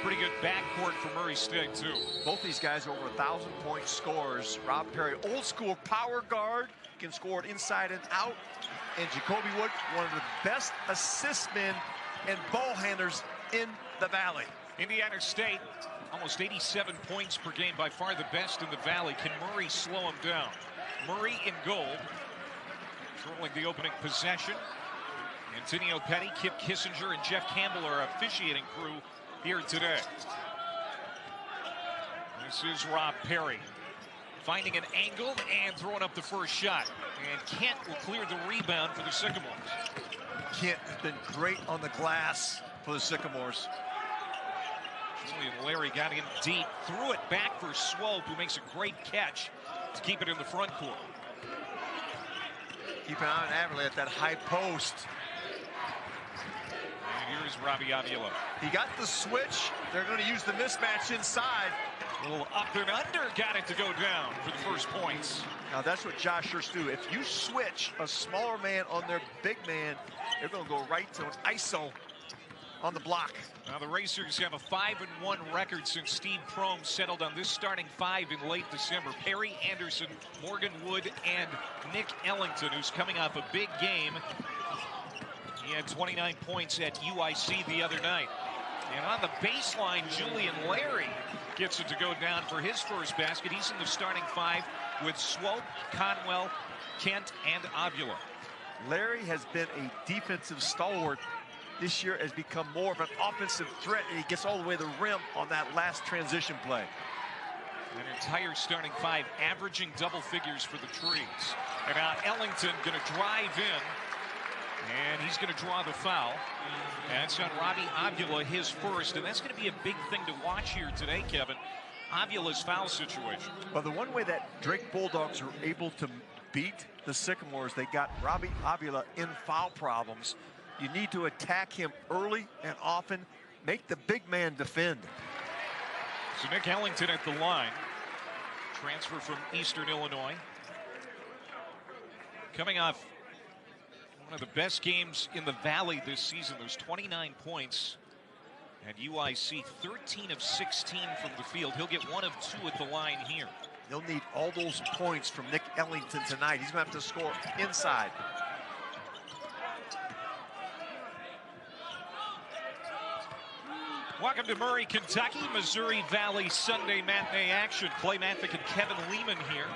Pretty good backcourt for Murray State, too. Both these guys are over 1,000-point scorers. Rob Perry, old school power guard, can score it inside and out. And Jacoby Wood, one of the best assist men and ball handlers in the Valley. Indiana State, almost 87 points per game, by far the best in the Valley. Can Murray slow him down? Murray in goal, controlling the opening possession. Antonio Petty, Kip Kissinger, and Jeff Campbell are officiating crew here today. This is Rob Perry finding an angle and throwing up the first shot. And Kent will clear the rebound for the Sycamores. Kent has been great on the glass for the Sycamores. Julian Larry got in deep, threw it back for Swope, who makes a great catch to keep it in the front court. Keep an eye on Averly at that high post. And here's Robbie Avila. He got the switch. They're going to use the mismatch inside. A little up and under, got it to go down for the first points. Now that's what Josh Hurst do. If you switch a smaller man on their big man, they're going to go right to an ISO on the block. Now the Racers have a 5-1 record since Steve Prohm settled on this starting five in late December. Perry Anderson, Morgan Wood, and Nick Ellington, who's coming off a big game. He had 29 points at UIC the other night. And on the baseline, Julian Larry gets it to go down for his first basket. He's in the starting five with Swope, Conwell, Kent, and Avila. Larry has been a defensive stalwart. This year has become more of an offensive threat, and he gets all the way to the rim on that last transition play. An entire starting five averaging double figures for the Trees. And now Ellington going to drive in, and he's going to draw the foul. That's on Robbie Avila, his first, and that's going to be a big thing to watch here today, Kevin. Avila's foul situation. Well, the one way that Drake Bulldogs were able to beat the Sycamores, they got Robbie Avila in foul problems. You need to attack him early and often. Make the big man defend. So Nick Ellington at the line. Transfer from Eastern Illinois. Coming off one of the best games in the Valley this season. Those 29 points at UIC, 13 of 16 from the field. He'll get 1 of 2 at the line here. They'll need all those points from Nick Ellington tonight. He's going to have to score inside. Welcome to Murray, Kentucky, Missouri Valley Sunday matinee action. Clay Mathick and Kevin Lehman here.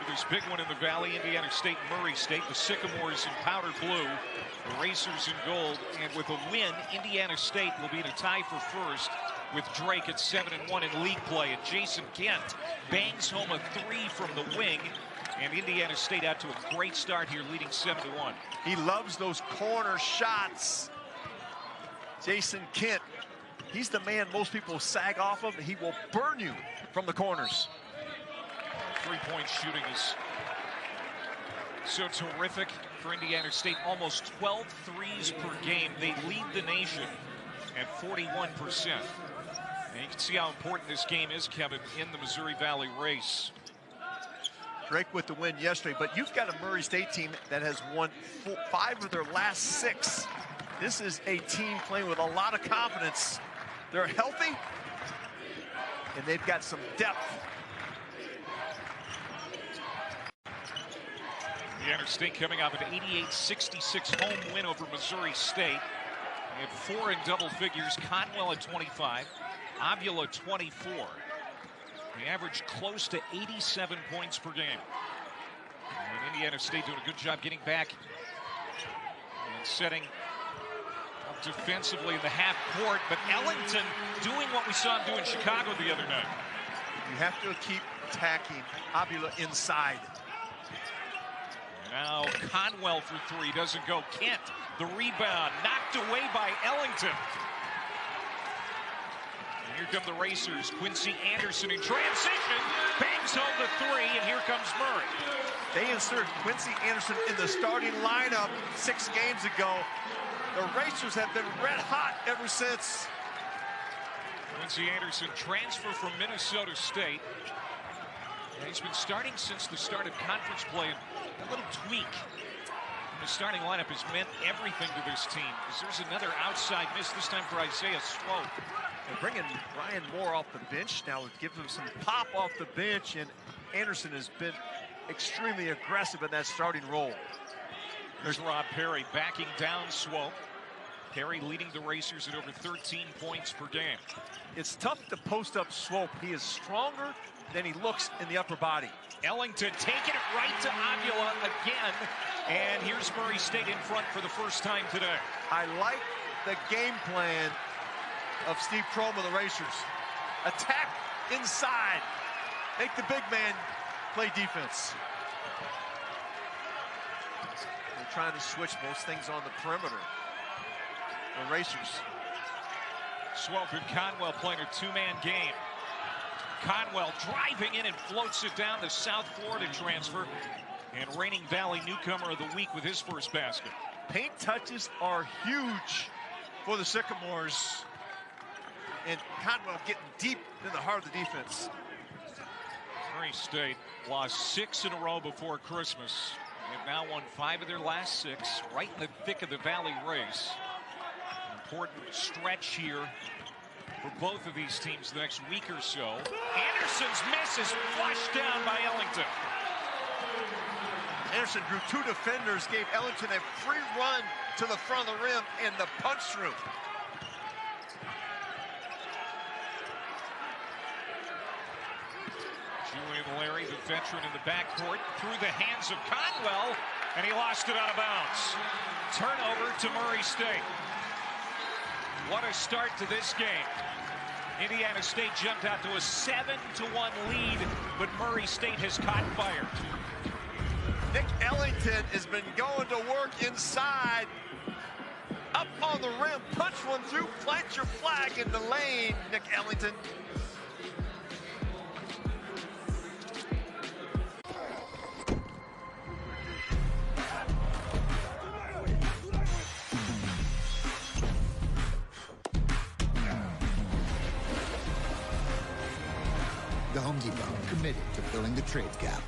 This big one in the Valley, Indiana State, Murray State. The Sycamores in powder blue, the Racers in gold. And with a win, Indiana State will be in a tie for first with Drake at 7-1 in league play. And Jason Kent bangs home a 3 from the wing. And Indiana State out to a great start here, leading 7-1. He loves those corner shots. Jason Kent, he's the man most people sag off of. He will burn you from the corners. Three-point shooting is so terrific for Indiana State. Almost 12 threes per game. They lead the nation at 41%. And you can see how important this game is, Kevin, in the Missouri Valley race. Drake with the win yesterday, but you've got a Murray State team that has won 5 of their last 6. This is a team playing with a lot of confidence. They're healthy, and they've got some depth. Indiana State coming off an 88-66 home win over Missouri State. They had 4 in double figures. Conwell at 25, Avila 24. They averaged close to 87 points per game. And Indiana State doing a good job getting back and setting up defensively in the half court. But Ellington doing what we saw him do in Chicago the other night. You have to keep attacking Avila inside. Now Conwell for 3, doesn't go. Kent, the rebound, knocked away by Ellington. And here come the Racers. Quincy Anderson in transition, bangs home the 3, and here comes Murray. They inserted Quincy Anderson in the starting lineup 6 games ago. The Racers have been red hot ever since. Quincy Anderson, transfer from Minnesota State. And he's been starting since the start of conference play. A little tweak in The starting lineup has meant everything to this team. There's another outside miss, this time for Isaiah Swope. And bringing Ryan Moore off the bench now would give him some pop off the bench, and Anderson has been extremely aggressive in that starting role. There's Rob Perry backing down Swope. Perry leading the Racers at over 13 points per game. It's tough to post up Swope. He is stronger than he looks in the upper body. Ellington taking it right to Avila again. And here's Murray State in front for the first time today. I like the game plan of Steve Prohm of the Racers. Attack inside. Make the big man play defense. They're trying to switch most things on the perimeter. The Racers. Swope and Conwell playing a two-man game. Conwell driving in and floats it down, the South Florida transfer. And reigning Valley newcomer of the week with his first basket. Paint touches are huge for the Sycamores. And Conwell getting deep in the heart of the defense. Murray State lost 6 in a row before Christmas. They've now won 5 of their last 6, right in the thick of the Valley race. Important stretch here for both of these teams the next week or so. Anderson's miss is flushed down by Ellington. Anderson drew 2 defenders, gave Ellington a free run to the front of the rim and the punch through. Julian Larry, the veteran in the backcourt, through the hands of Conwell, and he lost it out of bounds. Turnover to Murray State. What a start to this game. Indiana State jumped out to a 7-1 lead, but Murray State has caught fire. Nick Ellington has been going to work inside. Up on the rim, punch one through, plant your flag in the lane, Nick Ellington. The Home Depot, committed to filling the trades gap.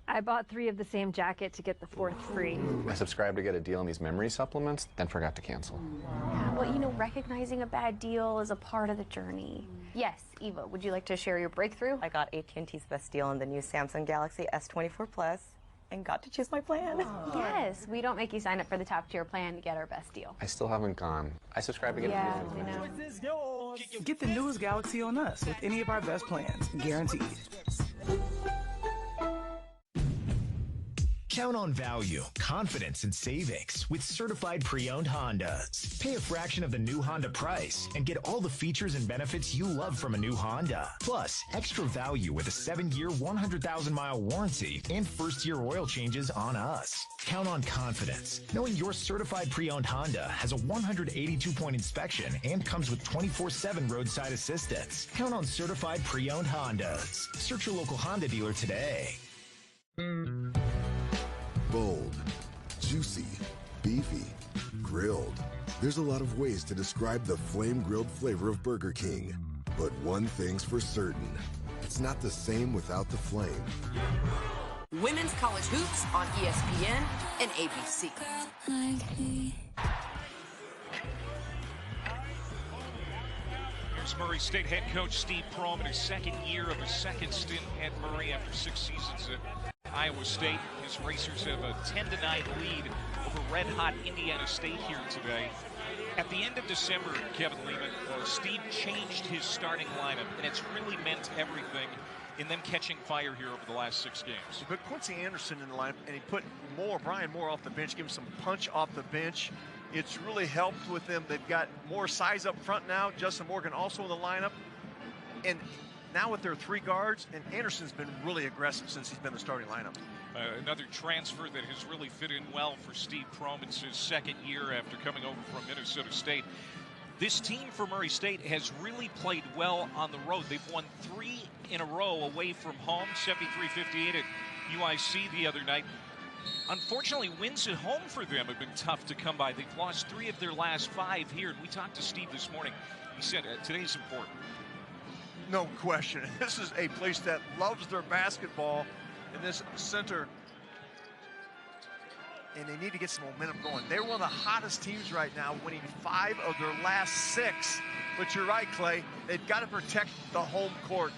I bought 3 of the same jacket to get the 4th free. I subscribed to get a deal on these memory supplements, then forgot to cancel. Yeah, well, you know, recognizing a bad deal is a part of the journey. Yes, Eva, would you like to share your breakthrough? I got AT&T's best deal on the new Samsung Galaxy S24 Plus and got to choose my plan. Yes, we don't make you sign up for the top tier plan to get our best deal. I still haven't gone. I subscribed to get Yeah, a we know. Get the newest Galaxy on us with any of our best plans, guaranteed. Count on value, confidence, and savings with certified pre-owned Hondas. Pay a fraction of the new Honda price and get all the features and benefits you love from a new Honda. Plus, extra value with a 7-year, 100,000-mile warranty and first-year oil changes on us. Count on confidence, knowing your certified pre-owned Honda has a 182-point inspection and comes with 24/7 roadside assistance. Count on certified pre-owned Hondas. Search your local Honda dealer today. Bold, juicy, beefy, grilled. There's a lot of ways to describe the flame-grilled flavor of Burger King. But one thing's for certain, it's not the same without the flame. Women's College Hoops on ESPN and ABC. Here's Murray State head coach Steve Prohm in his second year of his second stint at Murray after 6 seasons at Iowa State. His Racers have a 10-9 lead over red-hot Indiana State here today. At the end of December, Kevin Lehman, Steve changed his starting lineup, and it's really meant everything in them catching fire here over the last 6 games. He put Quincy Anderson in the lineup, and he put Brian Moore off the bench, give him some punch off the bench. It's really helped with them. They've got more size up front now. Justin Morgan also in the lineup. And now with their 3 guards, and Anderson's been really aggressive since he's been in the starting lineup. Another transfer that has really fit in well for Steve Prohm. It's his second year after coming over from Minnesota State. This team for Murray State has really played well on the road. They've won 3 in a row away from home, 73-58 at UIC the other night. Unfortunately, wins at home for them have been tough to come by. They've lost 3 of their last 5 here. And we talked to Steve this morning. He said today's important. No question. This is a place that loves their basketball. And this center and they need to get some momentum going. They're one of the hottest teams right now, winning 5 of their last 6. But you're right, Clay. They've got to protect the home court.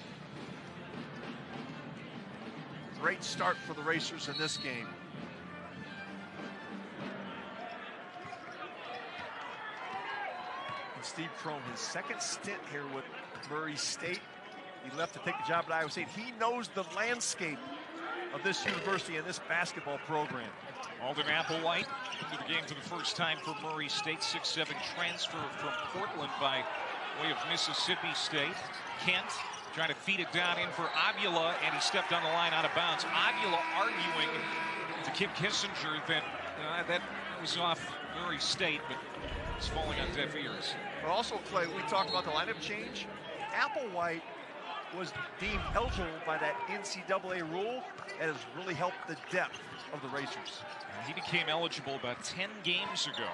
Great start for the Racers in this game. And Steve Crone, his second stint here with Murray State. He left to take the job at Iowa State. He knows the landscape of this university and this basketball program. Alden Applewhite into the game for the first time for Murray State. 6'7" transfer from Portland by way of Mississippi State. Kent trying to feed it down in for Avila, and he stepped on the line out of bounds. Avila arguing to Kip Kissinger that that was off Murray State, but it's falling on deaf ears. But also, Clay, we talked about the lineup change. Applewhite was deemed eligible by that NCAA rule, and has really helped the depth of the Racers. He became eligible about 10 games ago.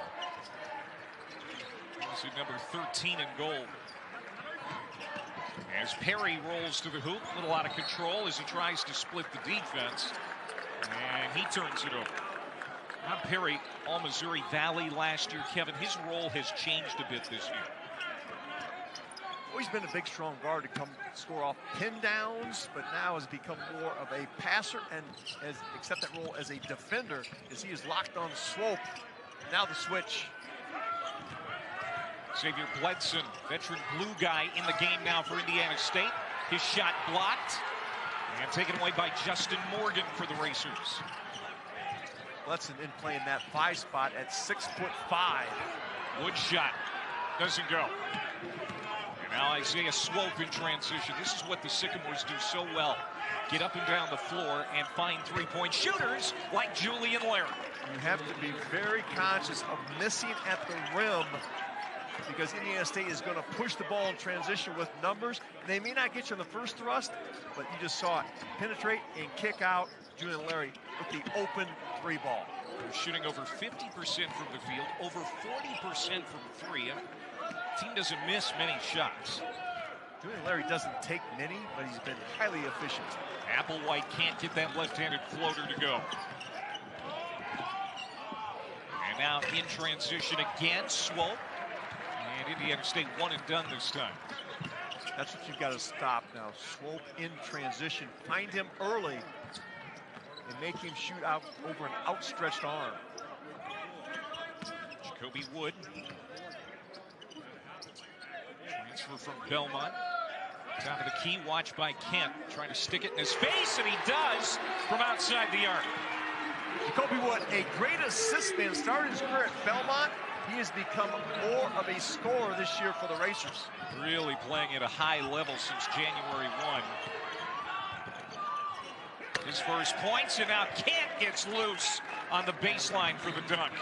He's at number 13 in goal. As Perry rolls to the hoop, a little out of control as he tries to split the defense, and he turns it over. Now Perry, all Missouri Valley last year. Kevin, his role has changed a bit this year. Always been a big, strong guard to come score off pin downs, but now has become more of a passer and has accepted that role as a defender as he is locked on Swope. Now the switch. Xavier Bledson, veteran blue guy in the game now for Indiana State. His shot blocked and taken away by Justin Morgan for the Racers. Bledson in playing that 5 spot at 6'5". Wood shot doesn't go. And now Isaiah Swope in transition. This is what the Sycamores do so well. Get up and down the floor and find three-point shooters like Julian Larry. You have to be very conscious of missing at the rim, because Indiana State is going to push the ball in transition with numbers. They may not get you in the first thrust, but you just saw it. Penetrate and kick out Julian Larry with the open 3 ball. They're shooting over 50% from the field, over 40% from 3. The team doesn't miss many shots. Julian Larry doesn't take many, but he's been highly efficient. Applewhite can't get that left-handed floater to go. And now in transition again, Swope. And Indiana State one and done this time. That's what you've got to stop now. Swope in transition. Find him early and make him shoot out over an outstretched arm. Jacoby Wood. Transfer from Belmont. Down to the key, watched by Kent. Trying to stick it in his face, and he does from outside the arc. Jacoby Wood, a great assist man, started his career at Belmont. He has become more of a scorer this year for the Racers. Really playing at a high level since January 1. His first points, and now Kent gets loose on the baseline for the dunk.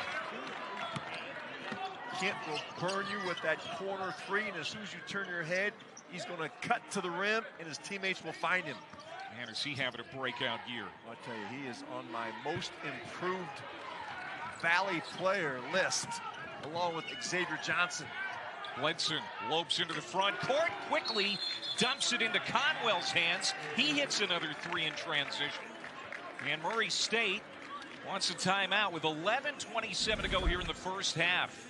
Kent will burn you with that corner 3, and as soon as you turn your head, he's going to cut to the rim, and his teammates will find him. Man, is he having a breakout year. I'll tell you, he is on my most improved Valley player list, along with Xavier Johnson. Bledson lopes into the front court, quickly dumps it into Conwell's hands. He hits another 3 in transition. And Murray State wants a timeout with 11:27 to go here in the first half.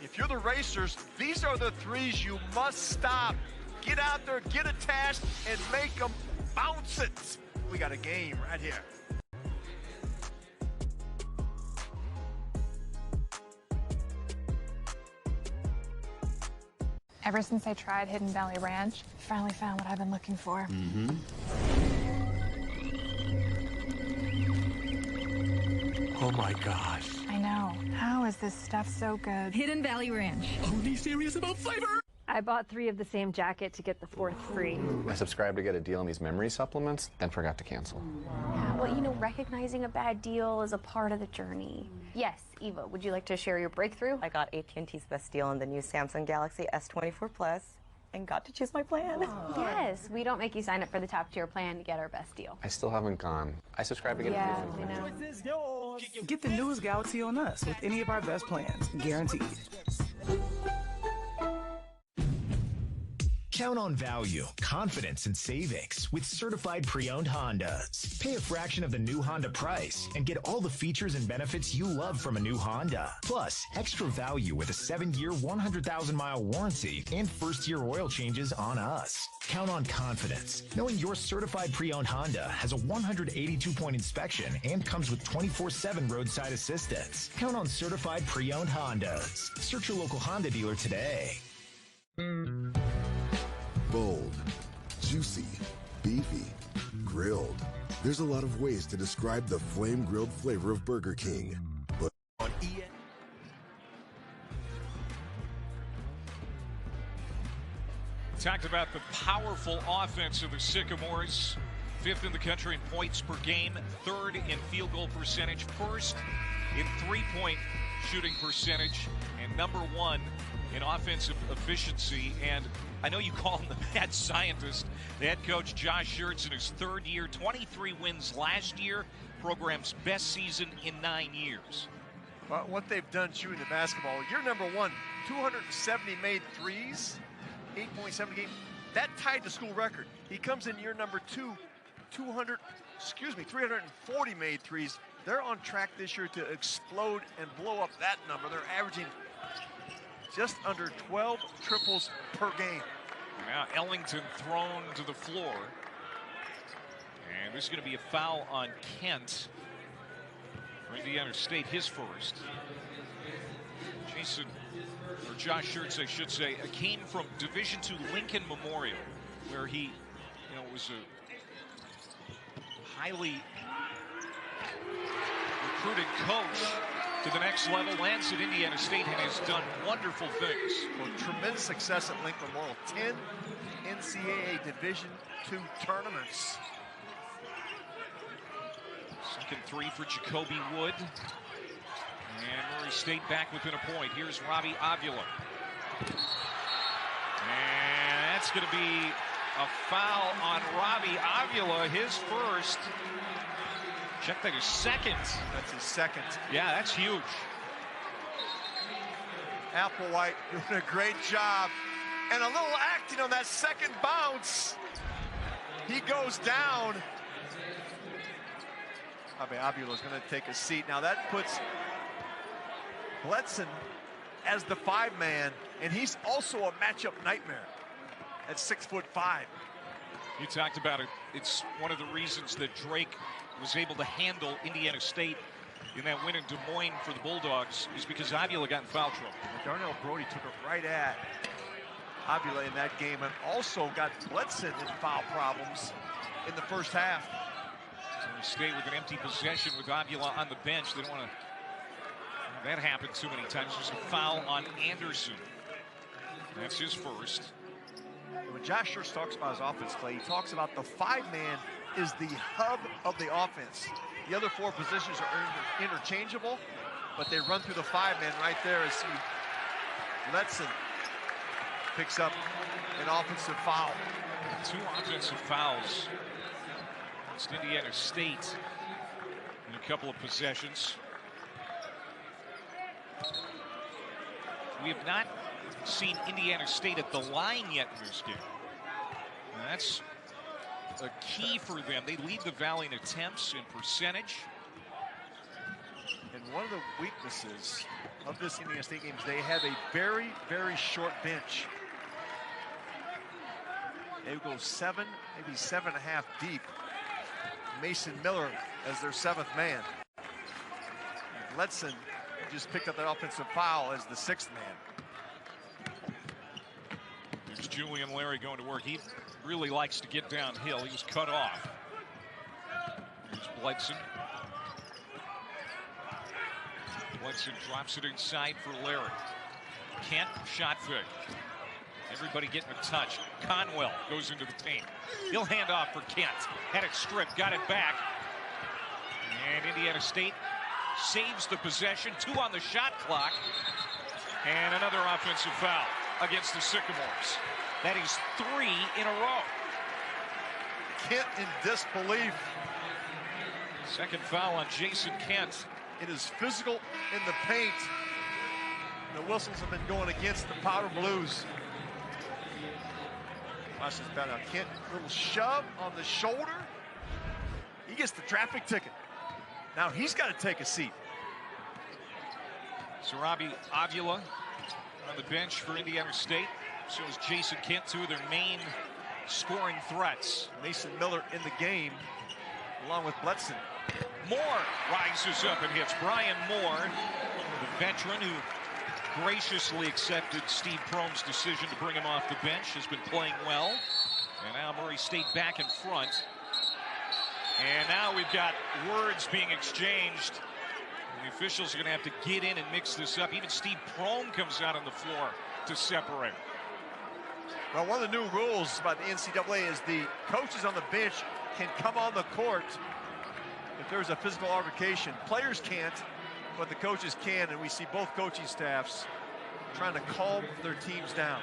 If you're the Racers, these are the threes you must stop. Get out there, get attached, and make them bounce it. We got a game right here. Ever since I tried Hidden Valley Ranch, I finally found what I've been looking for. Oh my gosh. I know. How is this stuff so good? Hidden Valley Ranch. Only serious about flavor. I bought 3 of the same jacket to get the 4th free. I subscribed to get a deal on these memory supplements, then forgot to cancel. Yeah, well, you know, recognizing a bad deal is a part of the journey. Yes, Eva, would you like to share your breakthrough? I got AT&T's best deal on the new Samsung Galaxy S24 Plus and got to choose my plan. Yes, we don't make you sign up for the top tier plan to get our best deal. I still haven't gone. I subscribed to get Yeah, a deal. I know. Get the newest Galaxy on us with any of our best plans, guaranteed. Count on value, confidence, and savings with certified pre-owned Hondas. Pay a fraction of the new Honda price and get all the features and benefits you love from a new Honda. Plus, extra value with a 7-year, 100,000-mile warranty and first-year oil changes on us. Count on confidence, knowing your certified pre-owned Honda has a 182-point inspection and comes with 24/7 roadside assistance. Count on certified pre-owned Hondas. Search your local Honda dealer today. Bold, juicy, beefy, grilled. There's a lot of ways to describe the flame-grilled flavor of Burger King, but on EA. Talked about the powerful offense of the Sycamores. 5th in the country in points per game, 3rd in field goal percentage, 1st in three-point shooting percentage, and number 1 in offensive efficiency. And I know you call him the mad scientist. The head coach Josh Schertz in his 3rd year, 23 wins last year, program's best season in 9 years. Well, what they've done shooting the basketball, year number 1, 270 made threes, 8.7 a game. That tied the school record. He comes in year number 2, 340 made threes. They're on track this year to explode and blow up that number. They're averaging just under 12 triples per game. Now Ellington thrown to the floor. And there's going to be a foul on Kent for Indiana State, his first. Josh Schertz, I should say, came from Division II Lincoln Memorial, where he, was a highly recruited coach to the next level, lands at Indiana State, and has done wonderful things. Well, tremendous success at Lincoln Memorial. 10 NCAA Division II tournaments. Second three for Jacoby Wood. And Murray State back within a point. Here's Robbie Avila. And that's going to be a foul on Robbie Avila, his first. Check that, his second. That's his second. Yeah, that's huge. Applewhite doing a great job. And a little acting on that second bounce. He goes down. Avila's going to take a seat. Now that puts Bledson as the 5-man, and he's also a matchup nightmare at 6'5". You talked about it. It's one of the reasons that Drake was able to handle Indiana State in that win in Des Moines for the Bulldogs, is because Avila got in foul trouble. Darnell Brody took it right at Avila in that game, and also got Bledson in foul problems in the first half. State with an empty possession with Avila on the bench. They don't want to. That happened too many times. There's a foul on Anderson. That's his first. When Josh Schertz talks about his offense play, he talks about the 5-man is the hub of the offense. The other 4 positions are interchangeable, but they run through the 5-man right there as Letson picks up an offensive foul. 2 offensive fouls against Indiana State in a couple of possessions. We have not seen Indiana State at the line yet in this game. And that's a key for them. They lead the Valley in attempts and percentage. And one of the weaknesses of this Indiana State game is they have a very, very short bench. They go 7, maybe 7.5 deep. Mason Miller as their 7th man. Letson just picked up that offensive foul as the 6th man. There's Julian Larry going to work. He really likes to get downhill. He was cut off. Here's Bledson. Bledson drops it inside for Larry. Kent, shot fake. Everybody getting a touch. Conwell goes into the paint. He'll hand off for Kent. Had it stripped, got it back. And Indiana State saves the possession. 2 on the shot clock. And another offensive foul against the Sycamores. That is 3 in a row. Kent in disbelief. Second foul on Jason Kent. It is physical in the paint. The whistles have been going against the Powder Blues. Watch this battle. Kent, little shove on the shoulder. He gets the traffic ticket. Now he's got to take a seat. Sarabi Avila on the bench for Indiana State. So is Jason Kent, two of their main scoring threats. Mason Miller in the game, along with Bledson. Moore rises up and hits. Brian Moore, the veteran who graciously accepted Steve Prohm's decision to bring him off the bench, has been playing well. And now Murray State back in front. And now we've got words being exchanged. And the officials are going to have to get in and mix this up. Even Steve Prohm comes out on the floor to separate. Well, one of the new rules by the NCAA is the coaches on the bench can come on the court if there's a physical altercation. Players can't, but the coaches can, and we see both coaching staffs trying to calm their teams down.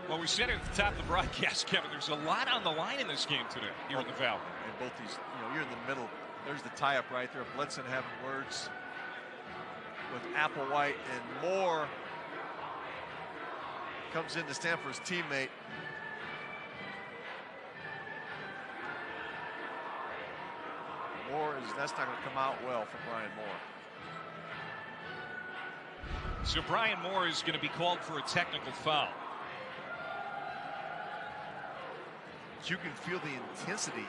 Well, we said it at the top of the broadcast, Kevin, there's a lot on the line in this game today here in the Valley. And both these, you're in the middle. There's the tie-up right there. Bledson having words with Applewhite, and Moore comes in to stand for his teammate. That's not going to come out well for Brian Moore. So Brian Moore is going to be called for a technical foul. You can feel the intensity.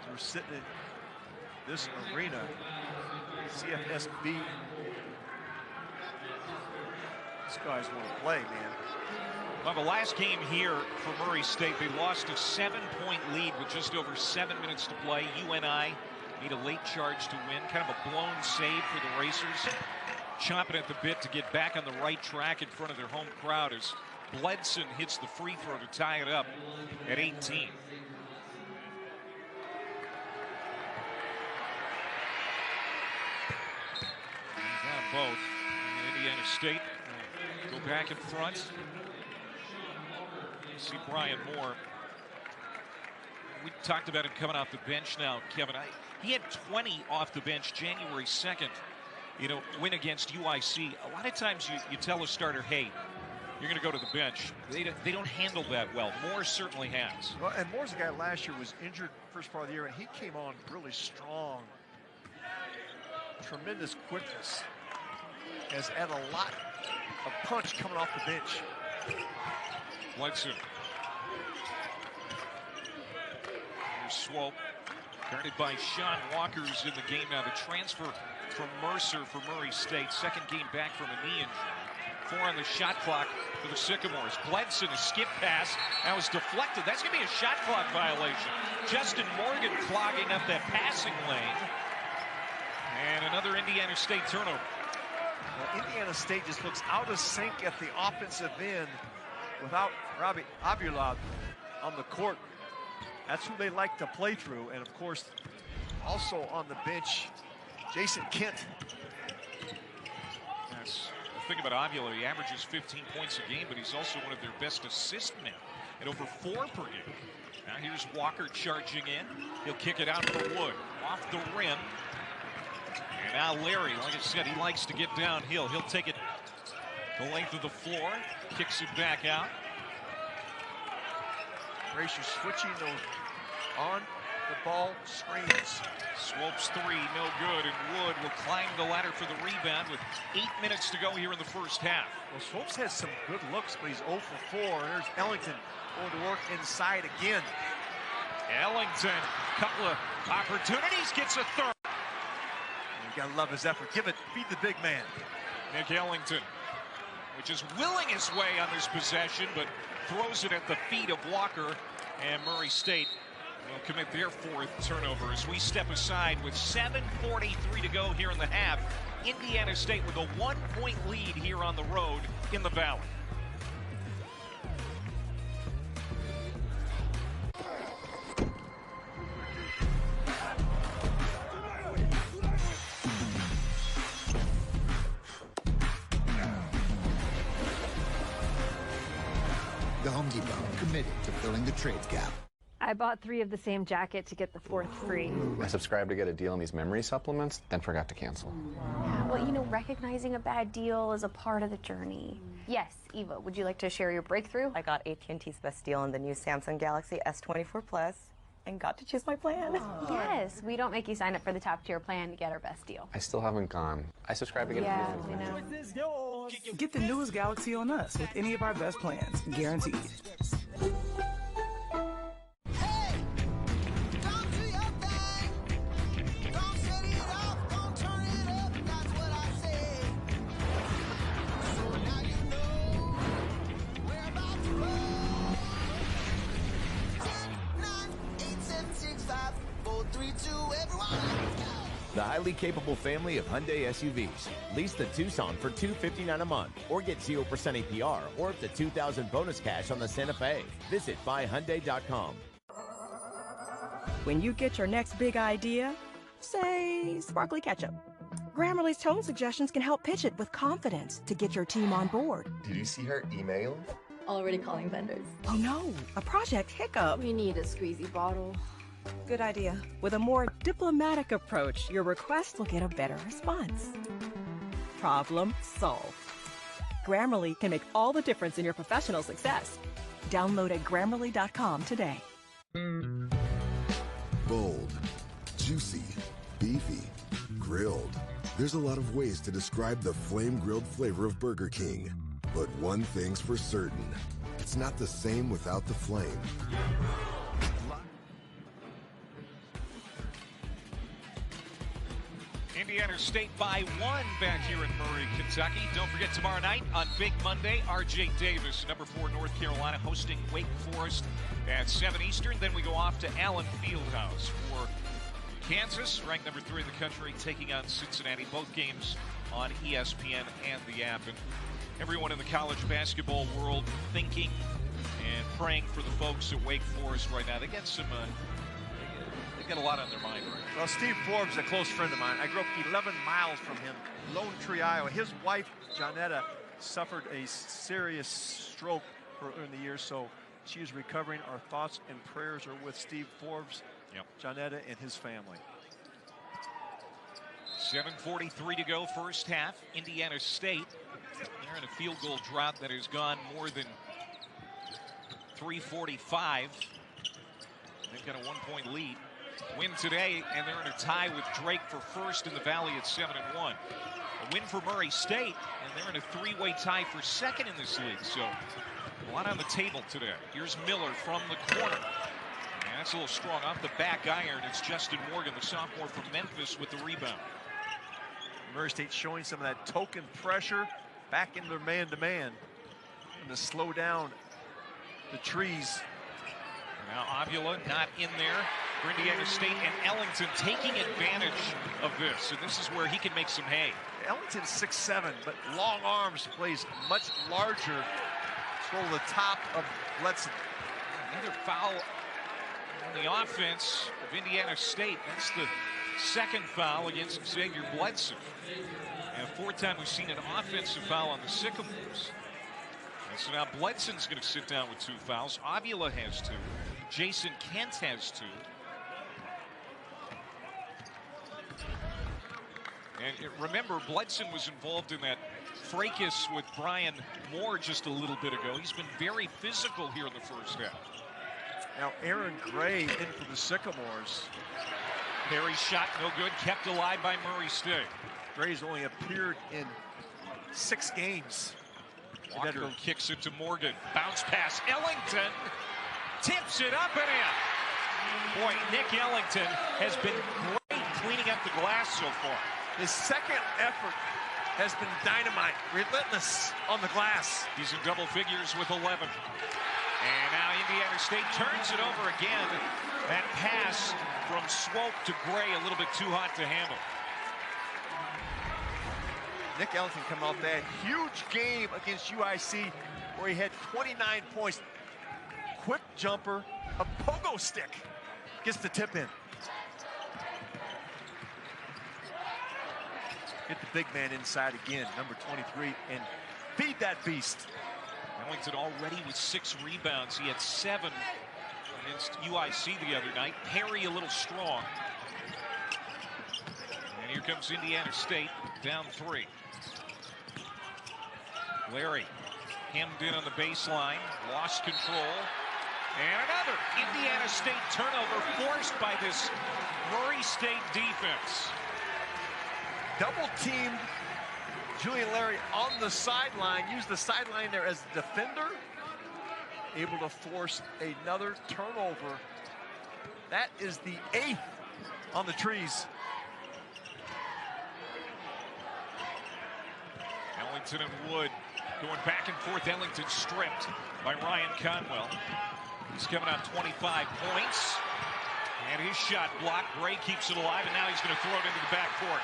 We're sitting in this arena, CFSB. These guys want to play, man. Well, the last game here for Murray State, they lost a 7-point lead with just over 7 minutes to play. UNI made a late charge to win. Kind of a blown save for the Racers. Chomping at the bit to get back on the right track in front of their home crowd as Bledson hits the free throw to tie it up at 18. Down both. And Indiana State go back in front. See Brian Moore. We talked about him coming off the bench now, Kevin. He had 20 off the bench January 2nd. Win against UIC. A lot of times you tell a starter, hey, you're going to go to the bench. They don't handle that well. Moore certainly has. Well, and Moore's a guy last year was injured first part of the year, and he came on really strong. Tremendous quickness. Has had a lot of punch coming off the bench. Bledson. Here's Swope. Guarded by Sean Walker's in the game now. The transfer from Mercer for Murray State. Second game back from a knee injury. 4 on the shot clock for the Sycamores. Bledson, a skip pass. That was deflected. That's going to be a shot clock violation. Justin Morgan clogging up that passing lane. And another Indiana State turnover. Well, Indiana State just looks out of sync at the offensive end without Robbie Abulad on the court. That's who they like to play through. And, of course, also on the bench, Jason Kent. Yes. The thing about Avila, he averages 15 points a game, but he's also one of their best assist men at over 4 per game. Now here's Walker charging in. He'll kick it out for Wood. Off the rim. And now Larry, like I said, he likes to get downhill. He'll take it the length of the floor. Kicks it back out. Racers switching those on the ball screens. Swope's 3, no good, and Wood will climb the ladder for the rebound with 8 minutes to go here in the first half. Well, Swope's has some good looks, but he's 0 for 4. There's Ellington going to work inside again. Ellington, couple of opportunities, gets a third. You gotta love his effort. Give it, feed the big man. Nick Ellington, which is willing his way on this possession, but throws it at the feet of Walker, and Murray State will commit their 4th turnover as we step aside with 7:43 to go here in the half. Indiana State with a 1-point lead here on the road in the Valley. The Home Depot, committed to filling the trades gap. I I bought 3 of the same jacket to get the 4th free. I subscribed to get a deal on these memory supplements, then forgot to cancel. Yeah, well, you know, recognizing a bad deal is a part of the journey. Yes, Eva, would you like to share your breakthrough? I got AT&T's best deal on the new Samsung Galaxy S24 Plus and got to choose my plan. Yes, we don't make you sign up for the top tier plan to get our best deal. I still haven't gone. I subscribed to get Yeah, a deal. we know. Get the newest Galaxy on us with any of our best plans, guaranteed. The highly capable family of Hyundai SUVs. Lease the Tucson for $259 a month or get 0% APR or up to $2,000 bonus cash on the Santa Fe. Visit buyhyundai.com. When you get your next big idea, say sparkly ketchup, Grammarly's tone suggestions can help pitch it with confidence to get your team on board. Did you see her email? Already calling vendors. Oh no, a project hiccup. We need a squeezy bottle. Good idea. With a more diplomatic approach, your request will get a better response. Problem solved. Grammarly can make all the difference in your professional success. Download at Grammarly.com today. Bold, juicy, beefy, grilled. There's a lot of ways to describe the flame-grilled flavor of Burger King. But one thing's for certain. It's not the same without the flame. Indiana State by 1 back here in Murray, Kentucky. Don't forget tomorrow night on Big Monday, R.J. Davis, number 4 North Carolina, hosting Wake Forest at 7 Eastern. Then we go off to Allen Fieldhouse for Kansas, ranked number 3 in the country, taking on Cincinnati. Both games on ESPN and the app. And everyone in the college basketball world thinking and praying for the folks at Wake Forest right now. They get some... They got a lot on their mind right now. Well, Steve Forbes, a close friend of mine. I grew up 11 miles from him, Lone Tree, Iowa. His wife, Johnetta, suffered a serious stroke earlier in the year, so she is recovering. Our thoughts and prayers are with Steve Forbes, Johnetta, and his family. 7:43 to go, first half. Indiana State, they're in a field goal drought that has gone more than 3:45. They've got a 1-point lead. Win today, and they're in a tie with Drake for first in the Valley at 7-1. A win for Murray State, and they're in a 3-way tie for second in this league. So a lot on the table today. Here's Miller from the corner. And that's a little strong off the back iron. It's Justin Morgan, the sophomore from Memphis, with the rebound. Murray State showing some of that token pressure back into their man-to-man and to slow down the trees. Now Avila not in there for Indiana State, and Ellington taking advantage of this. And this is where he can make some hay. Ellington's 6'7", but long arms, plays much larger. Control the top of Bledson. Another foul on the offense of Indiana State. That's the second foul against Xavier Bledson. And fourth time we've seen an offensive foul on the Sycamores. And so now Bledson's going to sit down with 2 fouls. Avila has 2. Jason Kent has 2. And remember, Bledson was involved in that fracas with Brian Moore just a little bit ago. He's been very physical here in the first half. Now Aaron Gray in for the Sycamores. Perry's shot no good, kept alive by Murray State. Gray's only appeared in 6 games. Walker kicks it to Morgan. Bounce pass. Ellington tips it up and in. Boy, Nick Ellington has been great cleaning up the glass so far. His second effort has been dynamite, relentless on the glass. He's in double figures with 11. And now Indiana State turns it over again. That pass from Swope to Gray, a little bit too hot to handle. Nick Ellington coming off that huge game against UIC where he had 29 points. Quick jumper, a pogo stick, gets the tip in. Get the big man inside again, number 23, and feed that beast. Ellington already with 6 rebounds. He had 7 against UIC the other night. Perry a little strong. And here comes Indiana State, down 3. Larry hemmed in on the baseline, lost control. And another Indiana State turnover forced by this Murray State defense. Double-teamed Julian Larry on the sideline, used the sideline there as a defender, able to force another turnover. That is the 8th on the trees. Ellington and Wood going back and forth. Ellington stripped by Ryan Conwell. He's coming out 25 points. And his shot blocked. Gray keeps it alive, and now he's going to throw it into the backcourt.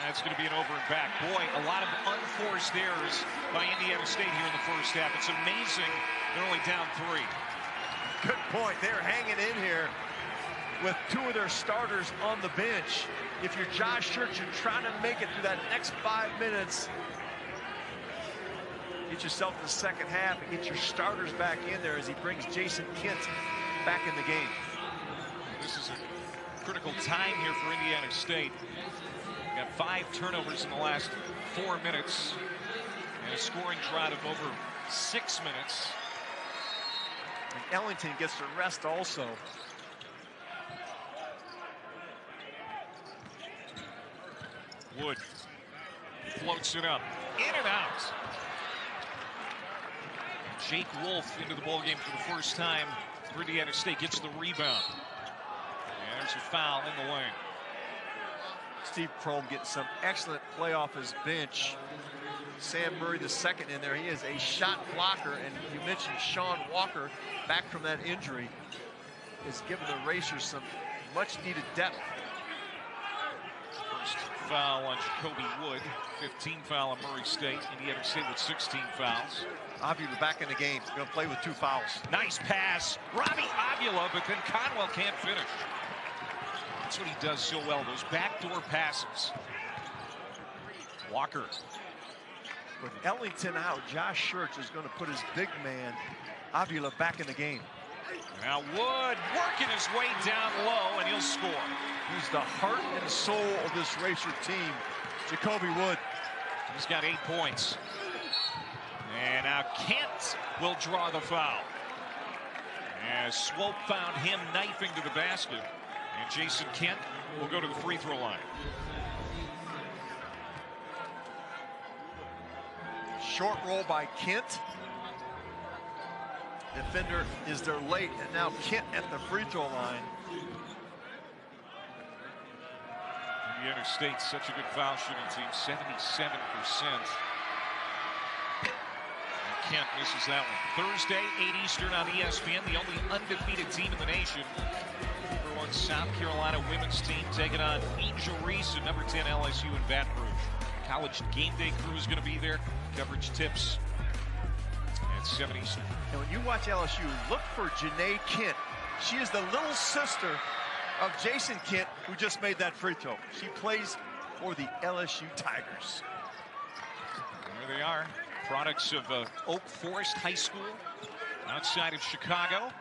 That's going to be an over and back. Boy, a lot of unforced errors by Indiana State here in the first half. It's amazing they're only down 3. Good point. They're hanging in here with 2 of their starters on the bench. If you're Josh Church, you're trying to make it through that next 5 minutes. Get yourself in the second half and get your starters back in there as he brings Jason Kent back in the game. This is a critical time here for Indiana State. Got 5 turnovers in the last 4 minutes and a scoring drought of over 6 minutes. And Ellington gets the rest also. Wood floats it up, in and out. Jake Wolf into the ballgame for the first time for Indiana State, gets the rebound. And there's a foul in the lane. Steve Prohm getting some excellent play off his bench. Sam Murray, the second in there. He is a shot blocker, and you mentioned Sean Walker, back from that injury, is giving the Racers some much-needed depth. First foul on Jacoby Wood, 15 foul on Murray State. Indiana State with 16 fouls. Avila back in the game. He's going to play with 2 fouls. Nice pass. Robbie Avila, but then Conwell can't finish. That's what he does so well, those backdoor passes. Walker. With Ellington out, Josh Church is going to put his big man, Avila, back in the game. Now Wood working his way down low, and he'll score. He's the heart and soul of this Racer team, Jacoby Wood. He's got 8 points. And now Kent will draw the foul. As Swope found him knifing to the basket. And Jason Kent will go to the free throw line. Short roll by Kent. Defender is there late, and now Kent at the free throw line. Indiana State's such a good foul shooting team, 77%. Kent misses that one. Thursday, 8 Eastern on ESPN, the only undefeated team in the nation. Number 1 South Carolina women's team taking on Angel Reese and number 10 LSU in Baton Rouge. College game day crew is going to be there. Coverage tips at 7 Eastern. And when you watch LSU, look for Janae Kent. She is the little sister of Jason Kent, who just made that free throw. She plays for the LSU Tigers. There they are. Products of Oak Forest High School outside of Chicago.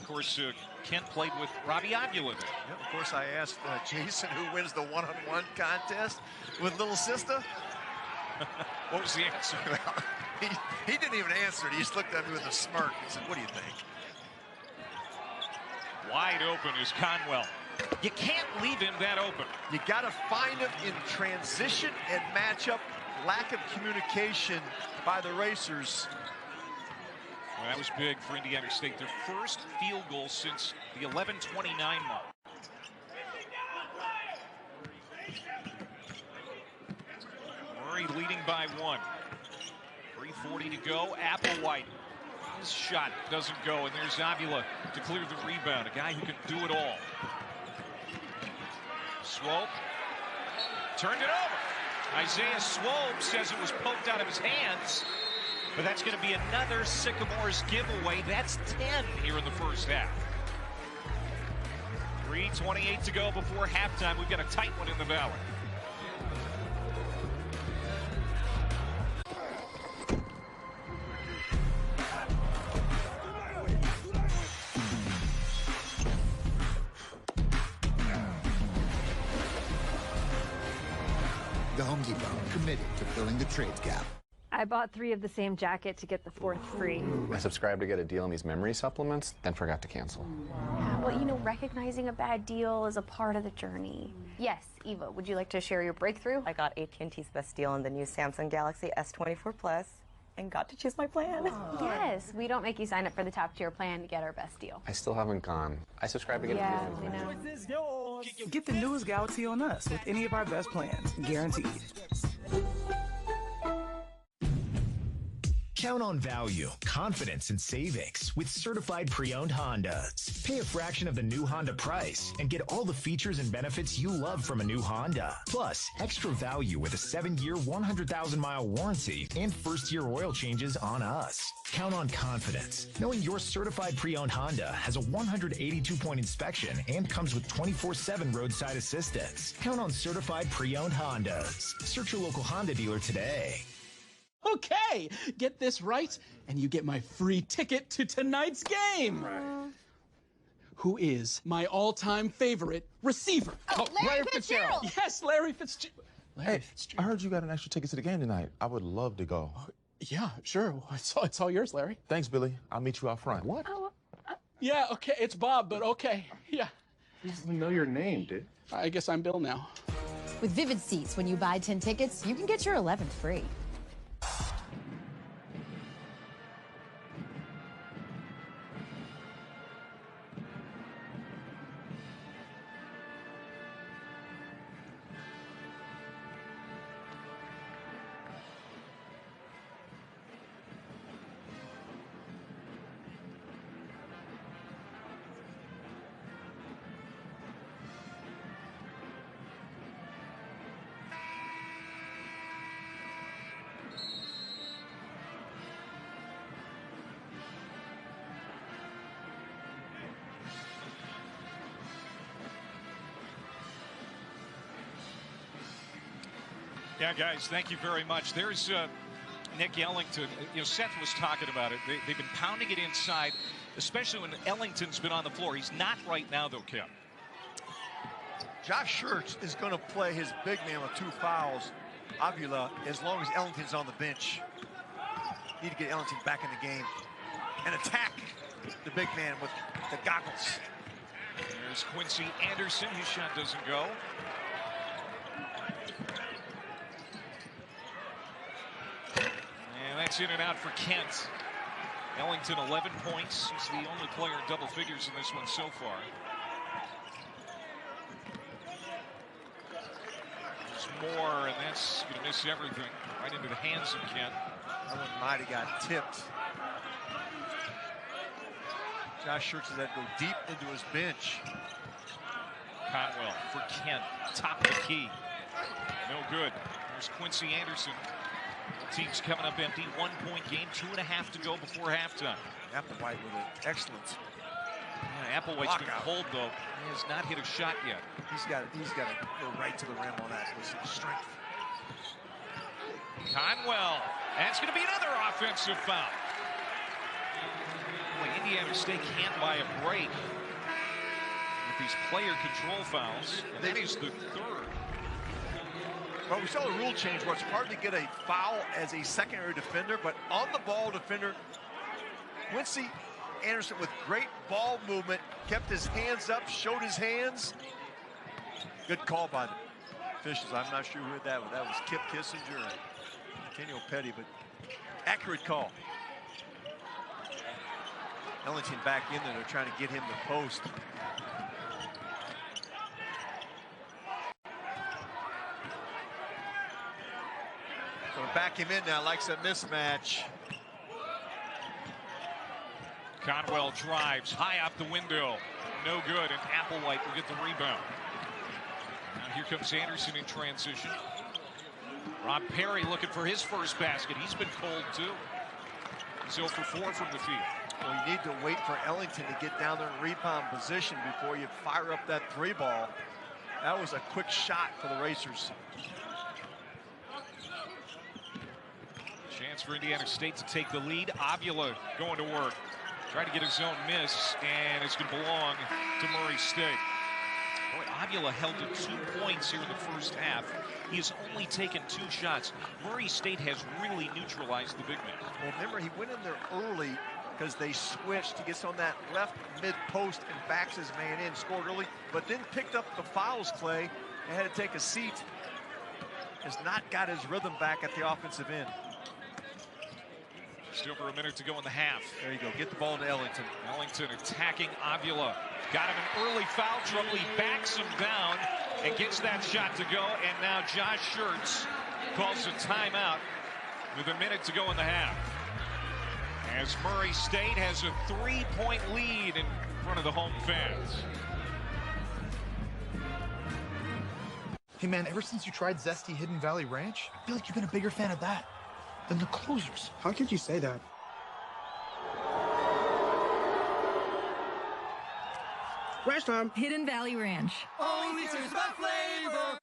Of course, Kent played with Robbie Avila there. Yep, of course, I asked Jason who wins the one-on-one contest with little sister. What was the answer? He didn't even answer it. He just looked at me with a smirk and said, "What do you think?" Wide open is Conwell. You can't leave him that open. You got to find him in transition and matchup. Lack of communication by the Racers. Well, that was big for Indiana State. Their first field goal since the 11:29 mark. Murray leading by 1. 3:40 to go. Applewhite. His shot doesn't go, and there's Avila to clear the rebound. A guy who can do it all. Swope turned it over. Isaiah Swope says it was poked out of his hands, but that's going to be another Sycamores giveaway. That's 10 here in the first half. 3:28 to go before halftime. We've got a tight one in the Valley. Home Depot, committed to filling the trades gap. I bought 3 of the same jacket to get the 4th free. I subscribed to get a deal on these memory supplements, then forgot to cancel. Yeah, well, you know, recognizing a bad deal is a part of the journey. Yes, Eva, would you like to share your breakthrough? I got AT&T's best deal on the new Samsung Galaxy S24 Plus and got to choose my plan. Yes, we don't make you sign up for the top tier plan to get our best deal. I still haven't gone. I subscribed to get Yeah, a deal. we know. Get the newest Galaxy on us with any of our best plans, guaranteed. Count on value, confidence, and savings with certified pre-owned Hondas. Pay a fraction of the new Honda price and get all the features and benefits you love from a new Honda. Plus, extra value with a 7-year, 100,000-mile warranty and first-year oil changes on us. Count on confidence, knowing your certified pre-owned Honda has a 182-point inspection and comes with 24/7 roadside assistance. Count on certified pre-owned Hondas. Search your local Honda dealer today. Okay, get this right, and you get my free ticket to tonight's game. Right. Who is my all-time favorite receiver? Larry Fitzgerald. Yes, Larry Fitzgerald. Hey, I heard you got an extra ticket to the game tonight. I would love to go. Yeah, sure. It's all yours, Larry. Thanks, Billy. I'll meet you out front. What? Yeah, okay, it's Bob, but okay, yeah. He doesn't know your name, dude. I guess I'm Bill now. With Vivid Seats, when you buy 10 tickets, you can get your 11th free. Yeah, guys, thank you very much. There's Nick Ellington. You know, Seth was talking about it. They've been pounding it inside, especially when Ellington's been on the floor. He's not right now, though, Kim. Josh Schertz is going to play his big man with 2 fouls, Avila, as long as Ellington's on the bench. Need to get Ellington back in the game and attack the big man with the goggles. There's Quincy Anderson. His shot doesn't go. And that's in and out for Kent. Ellington, 11 points. He's the only player in double figures in this one so far. There's more, and that's going to miss everything. Right into the hands of Kent. That one might have got tipped. Josh Schertz has had to go deep into his bench. Conwell for Kent, top of the key. No good. There's Quincy Anderson. The team's coming up empty. 1-point game, 2.5 to go before halftime. Applewhite with an excellent. Yeah, Applewhite's been cold though. He has not hit a shot yet. He's got to go right to the rim on that with some strength. Conwell. That's going to be another offensive foul. Boy, Indiana State can't buy a break with these player control fouls. And that is the 3rd. Well, we saw a rule change where it's hard to get a foul as a secondary defender, but on the ball defender, Quincy Anderson with great ball movement, kept his hands up, showed his hands. Good call by the officials. I'm not sure who heard that, but that was Kip Kissinger and Daniel Petty, but accurate call. Ellington back in there. They're trying to get him to post. So back him in now, likes a mismatch. Conwell drives high up the window. No good, and Applewhite will get the rebound. Now here comes Anderson in transition. Rob Perry looking for his first basket. He's been cold too. He's 0 for 4 from the field. Well, you need to wait for Ellington to get down there in rebound position before you fire up that 3 ball. That was a quick shot for the Racers. Chance for Indiana State to take the lead. Avila going to work. Trying to get his own miss, and it's going to belong to Murray State. Boy, Avila held to 2 points here in the first half. He has only taken 2 shots. Murray State has really neutralized the big man. Well, remember, he went in there early because they switched. He gets on that left mid-post and backs his man in, scored early, but then picked up the fouls, Clay, and had to take a seat. Has not got his rhythm back at the offensive end. Just over a minute to go in the half. There you go. Get the ball to Ellington. Ellington attacking Avila. Got him in early foul trouble. He backs him down and gets that shot to go. And now Josh Schertz calls a timeout with a minute to go in the half. As Murray State has a 3-point lead in front of the home fans. Hey man, ever since you tried Zesty Hidden Valley Ranch, I feel like you've been a bigger fan of that than the closers. How could you say that? Ranch time. Hidden Valley Ranch. Only choose my flavor.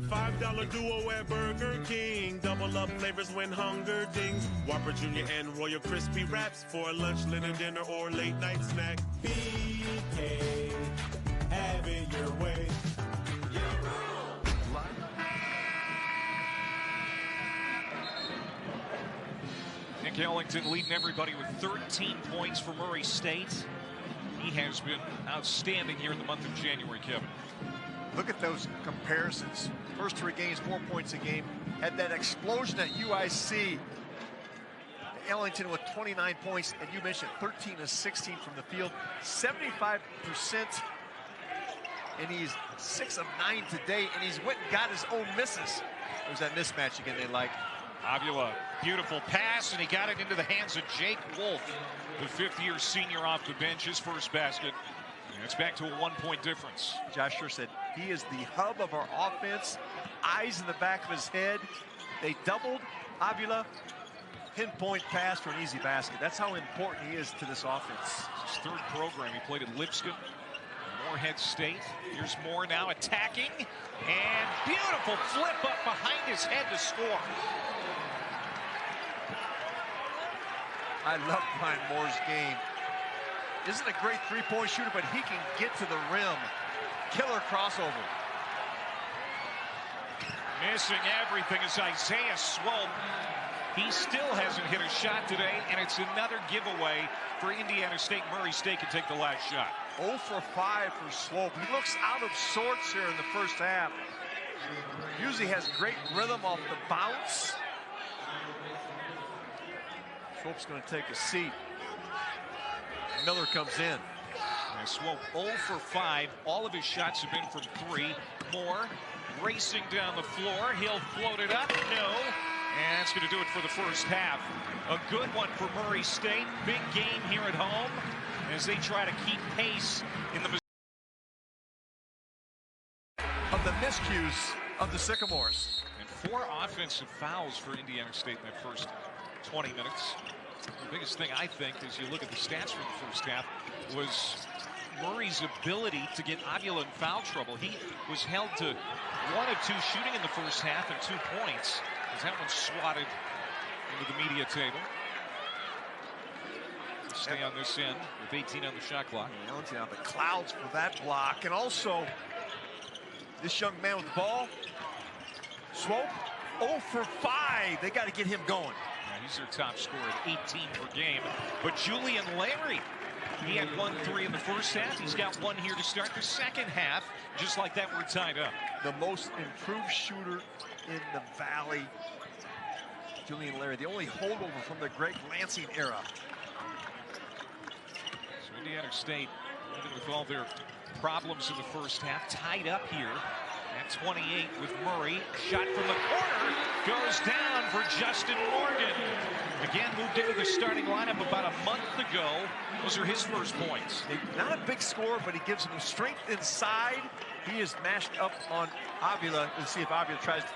$5 duo at Burger King. Double up flavors when hunger dings. Whopper Jr. and Royal Crispy Wraps for a lunch, dinner, dinner, or late night snack. BK, have it your way. Nick Ellington leading everybody with 13 points for Murray State. He has been outstanding here in the month of January, Kevin. Look at those comparisons. First 3 games, 4 points a game. Had that explosion at UIC. Ellington with 29 points, and you mentioned 13 of 16 from the field, 75%, and he's 6 of 9 today, and he's went and got his own misses. There's that mismatch again they like. Avila, beautiful pass, and he got it into the hands of Jake Wolf, the 5th-year senior off the bench, his first basket. And it's back to a 1-point difference. Josh Schertz said he is the hub of our offense, eyes in the back of his head. They doubled Avila, pinpoint pass for an easy basket. That's how important he is to this offense. It's his 3rd program. He played at Lipscomb, Morehead State. Here's Moore now attacking, and beautiful flip up behind his head to score. I love Brian Moore's game. Isn't a great 3-point shooter, but he can get to the rim. Killer crossover. Missing everything is Isaiah Swope. He still hasn't hit a shot today, and it's another giveaway for Indiana State. Murray State can take the last shot. 0 for 5 for Swope. He looks out of sorts here in the first half. Usually has great rhythm off the bounce. Swope's going to take a seat. Miller comes in. And Swope 0 for 5. All of his shots have been from 3. Moore racing down the floor. He'll float it up. No. And that's going to do it for the first half. A good one for Murray State. Big game here at home as they try to keep pace in the of the miscues of the Sycamores. And 4 offensive fouls for Indiana State in that first 20 minutes. The biggest thing, I think, as you look at the stats from the first half, was Murray's ability to get Avila in foul trouble. He was held to 1 of 2 shooting in the first half and 2 points. As that one swatted into the media table. Stay on this end with 18 on the shot clock. Ellington out the clouds for that block. And also, this young man with the ball, Swope, 0 for 5. They got to get him going. Yeah, he's their top scorer at 18 per game. But Julian Larry, he had 1 3 in the first half. He's got 1 here to start the second half. Just like that, we're tied up. The most improved shooter in the Valley, Julian Larry, the only holdover from the Greg Lansing era. So Indiana State, even with all their problems in the first half, tied up here at 28 with Murray. Shot from the corner goes down for Justin Morgan. Again, moved into the starting lineup about a month ago. Those are his first points. Not a big scorer, but he gives him strength inside. He is mashed up on Avila. Let's see if Avila tries to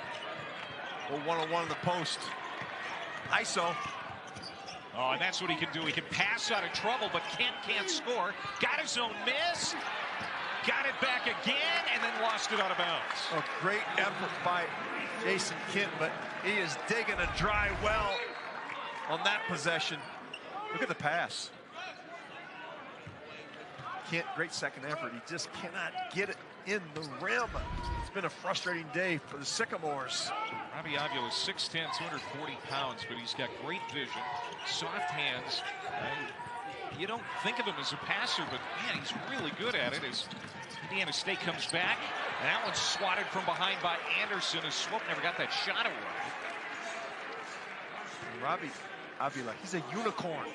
go one-on-one in the post. ISO. Oh, and that's what he can do. He can pass out of trouble, but can't score. Got his own miss. Got it back again, and then lost it out of bounds. A great effort by Jason Kent, but he is digging a dry well on that possession. Look at the pass. Kent, great second effort. He just cannot get it in the rim. It's been a frustrating day for the Sycamores. Robbie Avila is 6'10", 240 pounds, but he's got great vision, soft hands. You don't think of him as a passer, but man, he's really good at it. As Indiana State comes back, and that one's swatted from behind by Anderson, as Swope never got that shot away. Robbie Avila, he's a unicorn.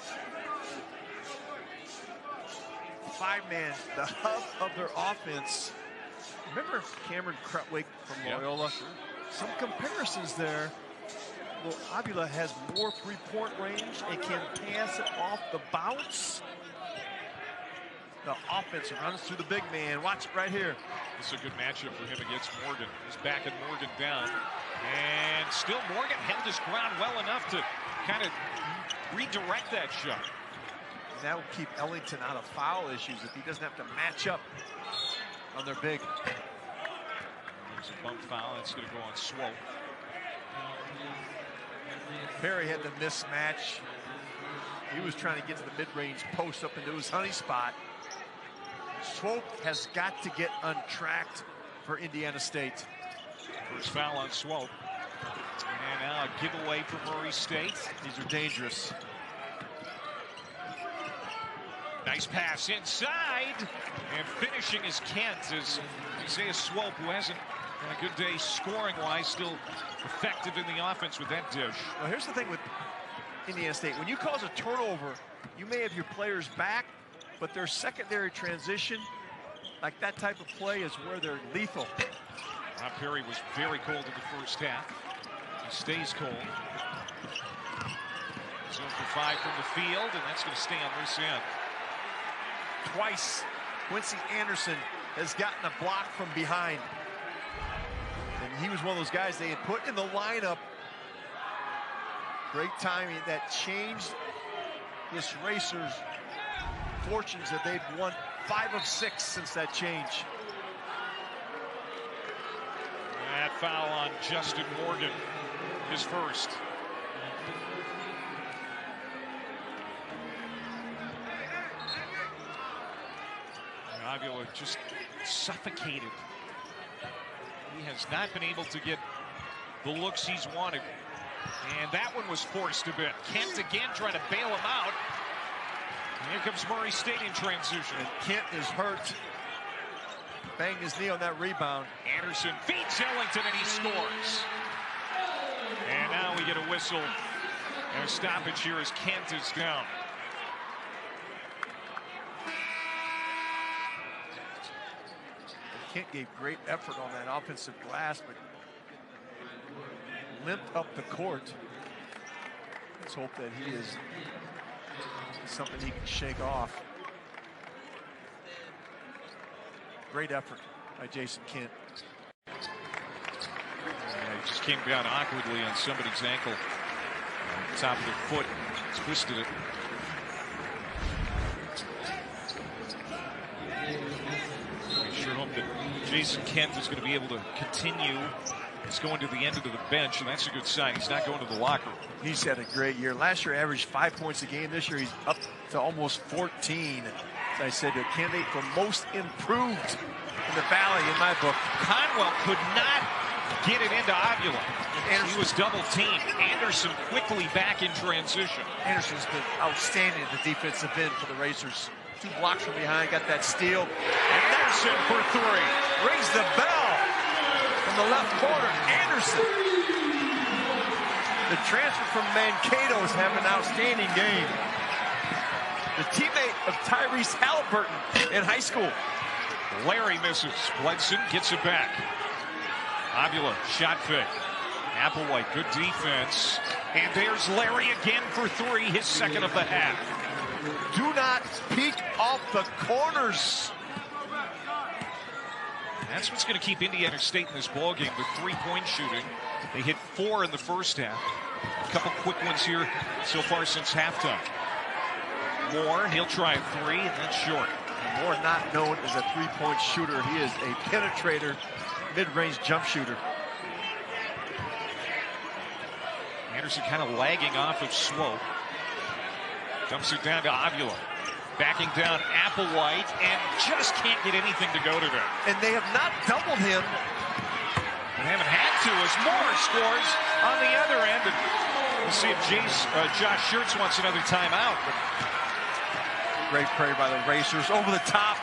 5-man, the hub of their offense. Remember Cameron Krutwig from Loyola? Sure. Some comparisons there. Well, Avila has more three-point range and can pass it off the bounce. The offense runs through the big man. Watch it right here. This is a good matchup for him against Morgan. He's backing Morgan down. And still Morgan held his ground well enough to kind of redirect that shot. And that will keep Ellington out of foul issues if he doesn't have to match up on their big. There's a bump foul. That's going to go on Swope. Perry had the mismatch. He was trying to get to the mid-range post up into his honey spot. Swope has got to get untracked for Indiana State. First foul on Swope. And now a giveaway for Murray State. These are dangerous. Nice pass inside. And finishing is Kent, as Isaiah Swope, who hasn't had a good day scoring-wise, still effective in the offense with that dish. Well, here's the thing with Indiana State. When you cause a turnover, you may have your players back, but their secondary transition, like that type of play, is where they're lethal. Rob Perry was very cold in the first half. He stays cold. 0 for 5 from the field, and that's going to stay on this end. Twice, Quincy Anderson has gotten a block from behind. And he was one of those guys they had put in the lineup. Great timing that changed this Racers' fortunes, that they've won 5 of 6 since that change. That foul on Justin Morgan, his first. Avila just suffocated. He has not been able to get the looks he's wanted. And that one was forced a bit. Kent again trying to bail him out. And here comes Murray State in transition. And Kent is hurt. Banged his knee on that rebound. Anderson feeds Ellington and he scores. And now we get a whistle and a stoppage here as Kent is down. Kent gave great effort on that offensive glass, but limped up the court. Let's hope that he is something he can shake off. Great effort by Jason Kent. Yeah, he just came down awkwardly on somebody's ankle. Top of the foot, twisted it. We sure hope that Jason Kent is going to be able to continue. He's going to the end of the bench, and that's a good sign. He's not going to the locker room. He's had a great year. Last year averaged 5 points a game. This year he's up to almost 14. As I said, a candidate for most improved in the Valley in my book. Conwell could not get it into Avila. He was double teamed. Anderson quickly back in transition. Anderson's been outstanding at the defensive end for the Racers. 2 blocks from behind, got that steal. Anderson for 3. Rings the bell from the left corner. Anderson. The transfer from Mankato is having an outstanding game. The teammate of Tyrese Halliburton in high school. Larry misses. Bledson gets it back. Avila, shot fake. Applewhite, good defense. And there's Larry again for 3, his second of the half. Do not peek off the corners. That's what's going to keep Indiana State in this ballgame, the 3-point shooting. They hit 4 in the first half. A couple quick ones here so far since halftime. Moore, he'll try a 3, and that's short. Moore not known as a 3-point shooter. He is a penetrator, mid-range jump shooter. Anderson kind of lagging off of Swope. Dumps it down to Avila. Backing down Applewhite and just can't get anything to go today. And they have not doubled him. They haven't had to as Moore scores on the other end. And we'll see if Josh Schertz wants another timeout. But great play by the Racers. Over the top.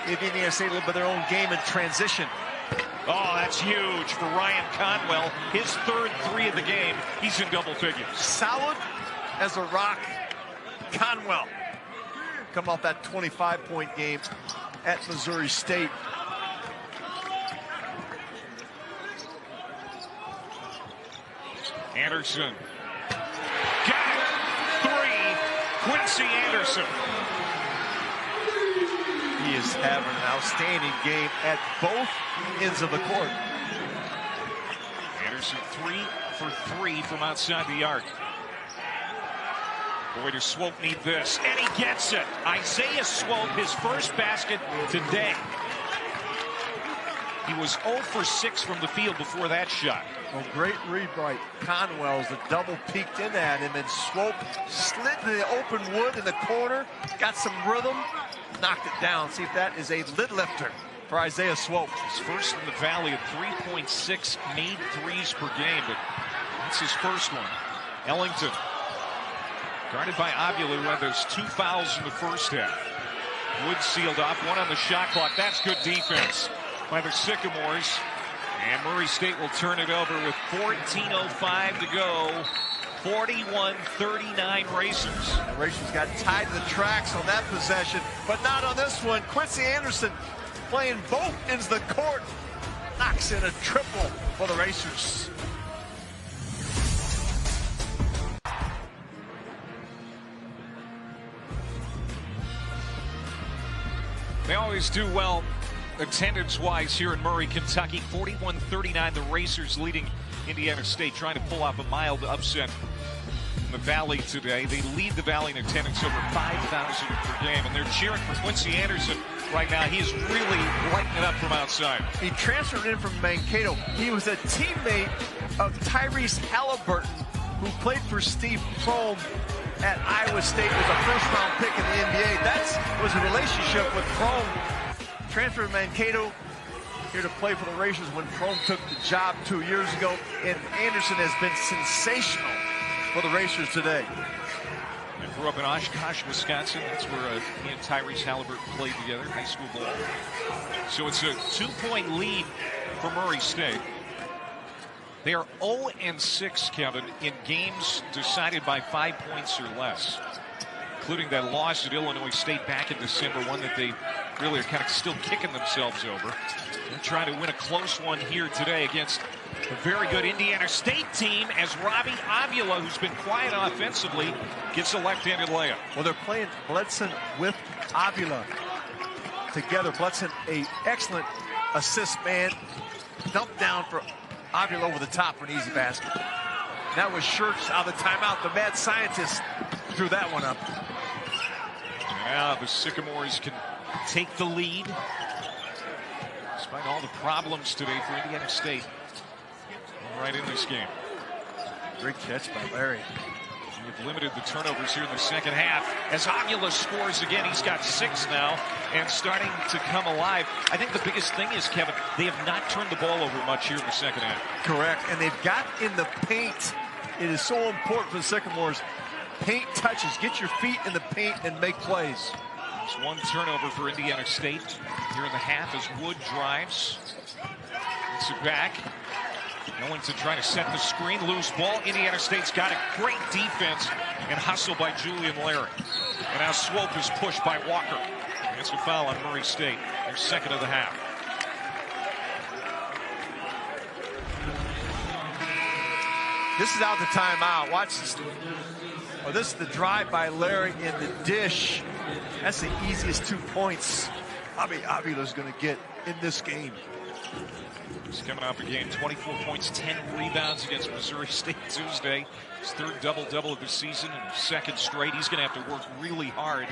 Give Indiana State a little bit of their own game in transition. Oh, that's huge for Ryan Conwell. His third 3 of the game. He's in double figures. Solid as a rock. Conwell come off that 25-point game at Missouri State. Anderson. Got it. 3. Quincy Anderson. He is having an outstanding game at both ends of the court. Anderson 3 for 3 from outside the arc. Boy, does Swope need this. And he gets it. Isaiah Swope, his first basket today. He was 0 for 6 from the field before that shot. Well, great read by Conwell. The double peeked in at him, and Swope slid to the open wood in the corner, got some rhythm, knocked it down. See if that is a lid lifter for Isaiah Swope. His first in the Valley at 3.6 made threes per game, but that's his first one. Ellington, guarded by Avila, who had those 2 fouls in the first half. Wood sealed off, 1 on the shot clock. That's good defense by the Sycamores. And Murray State will turn it over with 14:05 to go. 41-39 Racers. The Racers got tied to the tracks on that possession, but not on this one. Quincy Anderson playing both ends of the court. Knocks in a triple for the Racers. They always do well attendance-wise here in Murray, Kentucky. 41-39, the Racers leading Indiana State, trying to pull off a mild upset in the Valley today. They lead the Valley in attendance over 5,000 per game, and they're cheering for Quincy Anderson right now. He is really lighting it up from outside. He transferred in from Mankato. He was a teammate of Tyrese Halliburton, who played for Steve Prohm at Iowa State, was a first-round pick in the NBA. That was a relationship with Prohm. Transferred to Mankato, here to play for the Racers when Prohm took the job 2 years ago. And Anderson has been sensational for the Racers today. I grew up in Oshkosh, Wisconsin. That's where he and Tyrese Halliburton played together, high school ball. So it's a 2-point lead for Murray State. They are 0-6, Kevin, in games decided by 5 points or less, including that loss at Illinois State back in December, one that they really are kind of still kicking themselves over. They're trying to win a close one here today against a very good Indiana State team, as Robbie Avila, who's been quiet offensively, gets a left-handed layup. Well, they're playing Bledson with Avila together. Bledson, an excellent assist man. Dump down for Avila over the top for an easy basket. That was Schertz out of the timeout. The mad scientist threw that one up. Now the Sycamores can take the lead, despite all the problems today for Indiana State. Right in this game. Great catch by Larry. We've limited the turnovers here in the second half. As Avila scores again, he's got 6 now and starting to come alive. I think the biggest thing is, Kevin, they have not turned the ball over much here in the second half. Correct, and they've got in the paint. It is so important for the Sycamores. Paint touches, get your feet in the paint and make plays. It's 1 turnover for Indiana State here in the half as Wood drives. Gets it back. Ellington trying to set the screen, loose ball. Indiana State's got a great defense and hustle by Julian Larry. And now Swope is pushed by Walker. It's a foul on Murray State, their second of the half. This is out the timeout. Watch this. Oh, this is the drive by Larry in the dish. That's the easiest 2 points Avila's going to get in this game. He's coming off a game, 24 points, 10 rebounds against Missouri State Tuesday. His third double-double of the season and his second straight. He's going to have to work really hard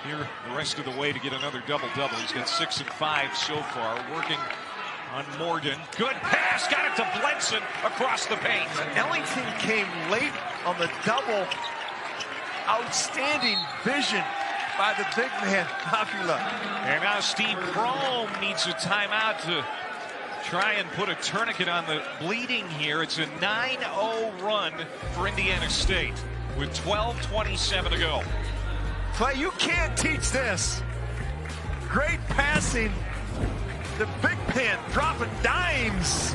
here the rest of the way to get another double-double. He's got 6 and 5 so far, working on Morgan. Good pass, got it to Bledson across the paint. Ellington came late on the double Outstanding vision by the big man, Avila. And now Steve Prohm needs a timeout to try and put a tourniquet on the bleeding here. It's a 9-0 run for Indiana State with 12:27 to go. Clay, you can't teach this. Great passing. The big man dropping dimes.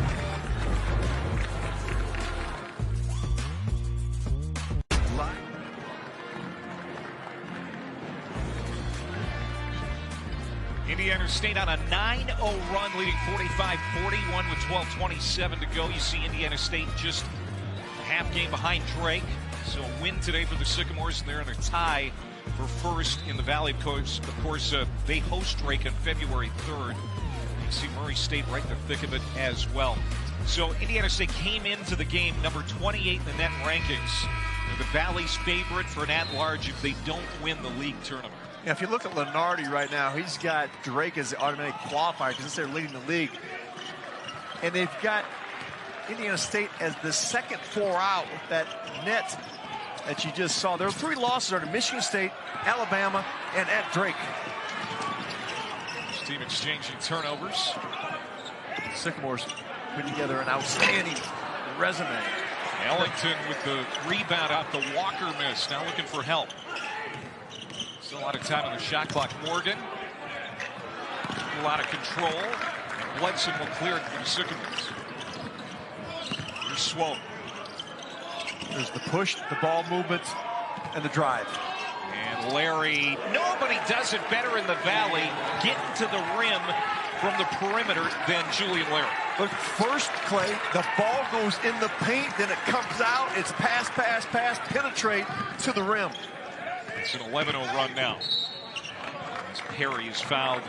Indiana State on a 9-0 run, leading 45-41 with 12:27 to go. You see Indiana State just a half game behind Drake. So a win today for the Sycamores, and they're in a tie for first in the Valley. Of course, they host Drake on February 3rd. You see Murray State right in the thick of it as well. So Indiana State came into the game number 28 in the net rankings. They're the Valley's favorite for an at-large if they don't win the league tournament. Yeah, if you look at Lenardi right now, he's got Drake as the automatic qualifier because they're leading the league. And they've got Indiana State as the second 4 out with that net that you just saw. There are 3 losses are to Michigan State, Alabama, and at Drake. This team exchanging turnovers. Sycamores put together an outstanding resume. Ellington with the rebound out the Walker miss. Now looking for help. Still a lot of time on the shot clock. Morgan, a lot of control. And Bledson will clear it for the Sycamores. Here's Swope. There's the push, the ball movement, and the drive. And Larry, nobody does it better in the Valley, getting to the rim from the perimeter than Julian Larry. Look, first, Clay, the ball goes in the paint, then it comes out. It's pass, pass, pass, penetrate to the rim. It's an 11-0 run now. As Perry is fouled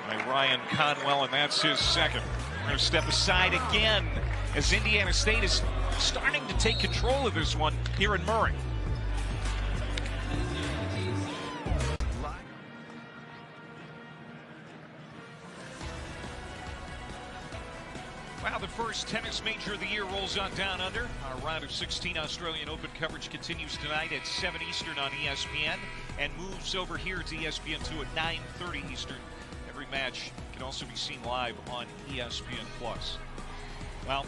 by Ryan Conwell, and that's his second. We're going to step aside again as Indiana State is starting to take control of this one here in Murray. Wow, the first tennis major of the year rolls on down under. Our round of 16 Australian Open coverage continues tonight at 7 Eastern on ESPN and moves over here to ESPN2 at 9:30 Eastern. Every match can also be seen live on ESPN+. Well,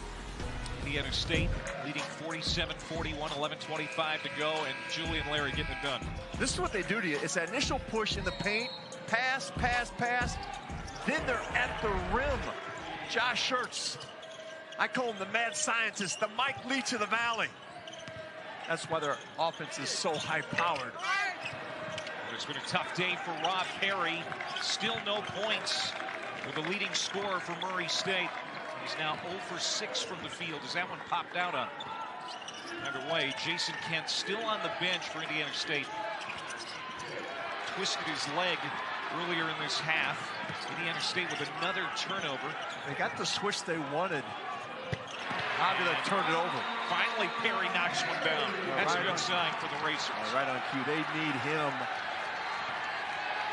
Indiana State leading 47-41, 11:25 to go, and Julian Larry getting it done. This is what they do to you. It's that initial push in the paint, pass, pass, pass. Then they're at the rim. Josh Schertz, I call him the mad scientist, the Mike Leach of the Valley. That's why their offense is so high-powered. It's been a tough day for Rob Perry. Still no points with the leading scorer for Murray State. He's now 0 for 6 from the field as that one popped out on him. Either way, Jason Kent still on the bench for Indiana State. Twisted his leg earlier in this half. Indiana State with another turnover. They got the switch they wanted. Avila turned it over. Finally, Perry knocks one down. That's a good sign for the Racers. Right on cue. They need him.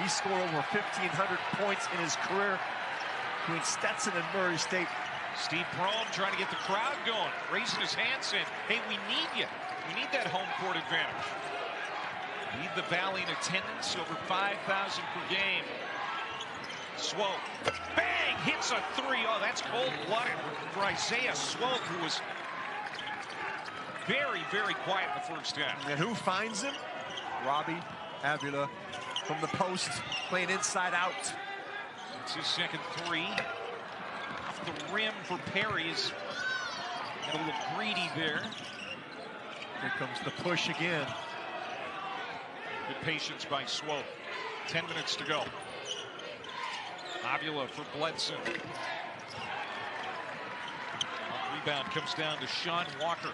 He scored over 1,500 points in his career between Stetson and Murray State. Steve Prohm trying to get the crowd going, raising his hand saying, hey, we need you. We need that home court advantage. Lead the Valley in attendance, over 5,000 per game. Swope, bang, hits a 3. Oh, that's cold-blooded for Isaiah Swope, who was very, very quiet in the first half. And who finds him? Robbie Avila from the post, playing inside out. It's his second 3. Off the rim for Perry's. A little greedy there. Here comes the push again. Good patience by Swope. 10 minutes to go. Avila for Bledson. Rebound comes down to Sean Walker.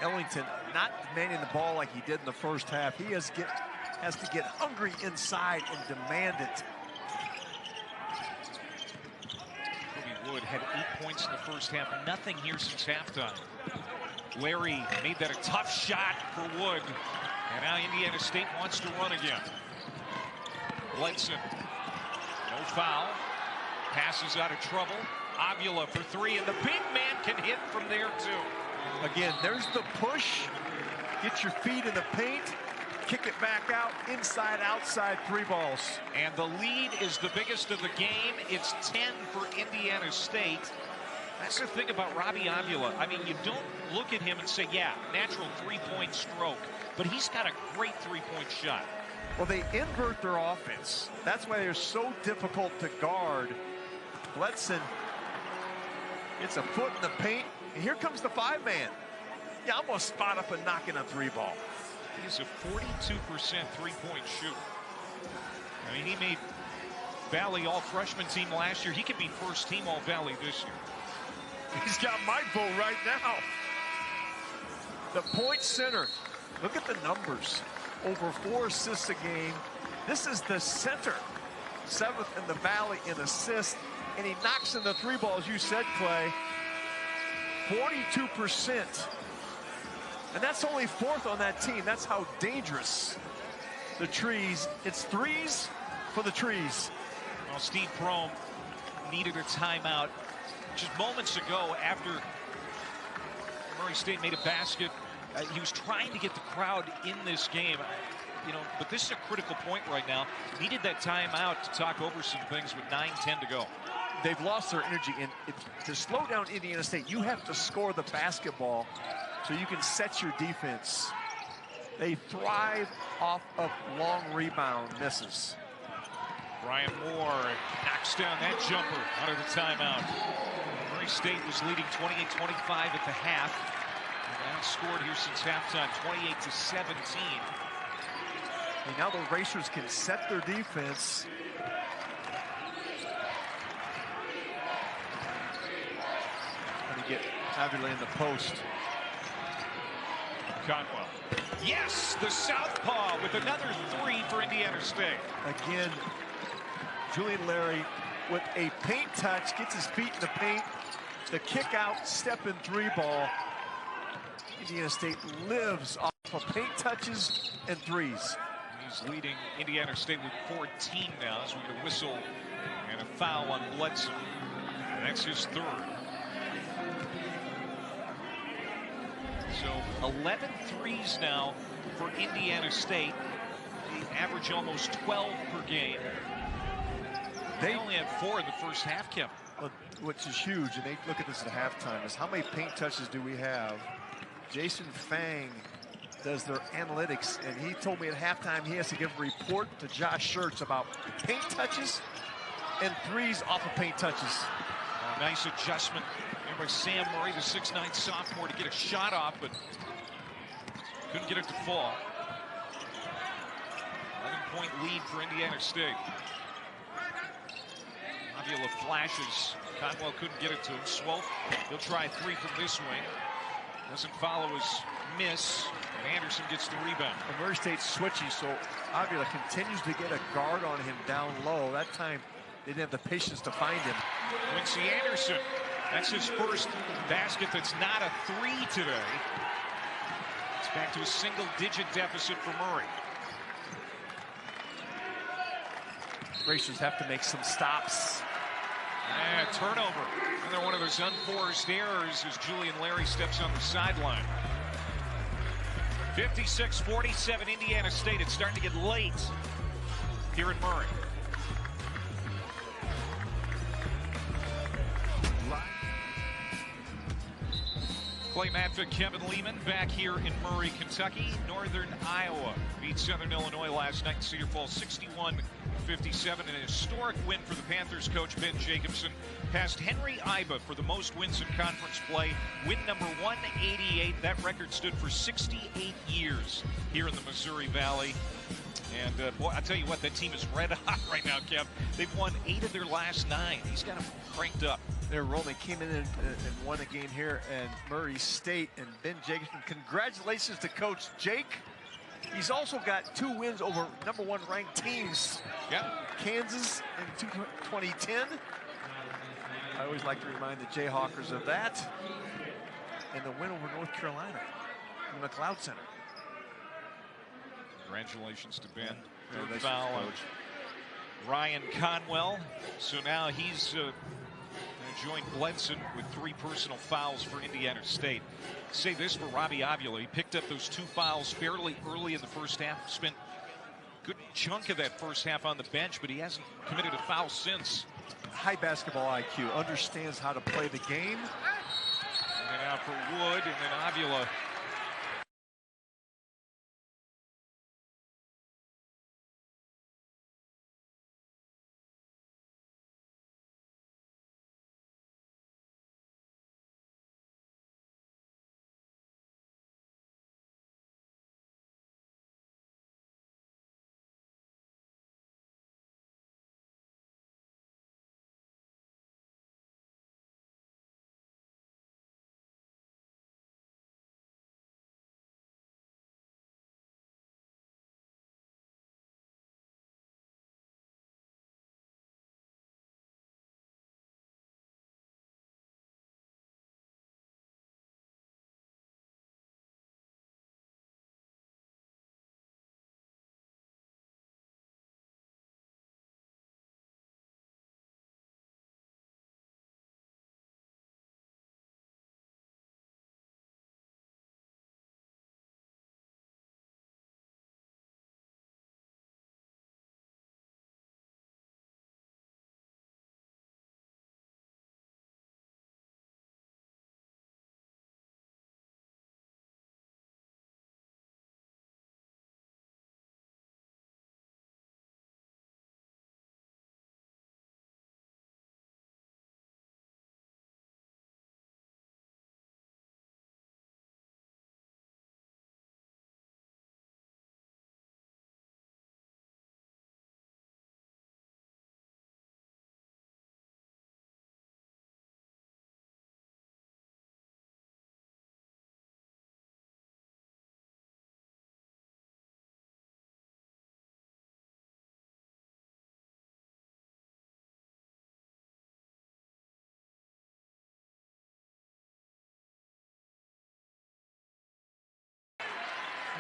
Ellington not manning the ball like he did in the first half. He has to get hungry inside and demand it. Kobe Wood had 8 points in the first half. Nothing here since halftime. Larry made that a tough shot for Wood. And now Indiana State wants to run again. Bledson, no foul. Passes out of trouble. Avila for 3, and the big man can hit from there too. Again, there's the push. Get your feet in the paint. Kick it back out, inside, outside, 3 balls. And the lead is the biggest of the game. It's 10 for Indiana State. That's the thing about Robbie Avila. I mean, you don't look at him and say, yeah, natural three-point stroke, but he's got a great three-point shot. Well, they invert their offense. That's why they're so difficult to guard. Bledson gets a foot in the paint, and here comes the 5-man. Yeah, I'm going to spot up and knock in a 3-ball. He's a 42% three-point shooter. I mean, he made Valley all-freshman team last year. He could be first-team All-Valley this year. He's got my vote right now. The point center. Look at the numbers. Over 4 assists a game. This is the center. 7th in the Valley in assists. And he knocks in the 3-ball, as you said, Clay. 42%. And that's only 4th on that team. That's how dangerous the Trees. It's 3s for the Trees. Well, Steve Prohm needed a timeout just moments ago after Murray State made a basket. He was trying to get the crowd in this game, but this is a critical point right now. Needed that timeout to talk over some things with 9:10 to go. They've lost their energy, and to slow down Indiana State, you have to score the basketball so you can set your defense. They thrive off of long rebound misses. Brian Moore knocks down that jumper out of the timeout. Murray State was leading 28-25 at the half. They outscored here since halftime, 28-17. And now the Racers can set their defense. Trying to get Avila in the post. Conwell. Yes, the southpaw with another 3 for Indiana State. Again, Julian Larry with a paint touch, gets his feet in the paint. The kick out, step in 3-ball. Indiana State lives off of paint touches and 3s. He's leading Indiana State with 14 now as we get a whistle and a foul on Bledson. And that's his 3rd. So 11 threes now for Indiana State. They average almost 12 per game. They only had 4 in the first half, Kevin. Which is huge, and they look at this at halftime, is how many paint touches do we have? Jason Fang does their analytics, and he told me at halftime he has to give a report to Josh Schertz about paint touches and 3s off of paint touches. Nice adjustment by Sam Murray, the 6'9" sophomore, to get a shot off, but couldn't get it to fall. 11-point lead for Indiana State. Avila flashes. Conwell couldn't get it to him. Swope, he'll try a 3 from this wing. Doesn't follow his miss. And Anderson gets the rebound. And Murray State's switchy, so Avila continues to get a guard on him down low. That time, they didn't have the patience to find him. Quincy Anderson, that's his first basket that's not a 3 today. It's back to a single-digit deficit for Murray. Racers have to make some stops. Turnover. Another one of those unforced errors as Julian Larry steps on the sideline. 56-47 Indiana State. It's starting to get late here in Murray. Clay Matfitt, Kevin Lehman back here in Murray, Kentucky. Northern Iowa beat Southern Illinois last night in Cedar Falls 61-57. An historic win for the Panthers coach Ben Jacobson. Passed Henry Iba for the most wins in conference play. Win number 188. That record stood for 68 years here in the Missouri Valley. And boy, I tell you what, that team is red hot right now, Kev. They've won 8 of their last 9. He's got them cranked up. They're rolling. Came in and won a game here at Murray State. And Ben Jacobson, congratulations to Coach Jake. He's also got 2 wins over #1 ranked teams. Yeah. Kansas in 2010. I always like to remind the Jayhawkers of that. And the win over North Carolina in the McLeod Center. Congratulations to Ben. Yeah, Third foul on Ryan Conwell. So now he's joined Bledson with 3 personal fouls for Indiana State. Say this for Robbie Avila. He picked up those 2 fouls fairly early in the first half. Spent a good chunk of that first half on the bench, but he hasn't committed a foul since. High basketball IQ, understands how to play the game. And out for Wood, and then Avila.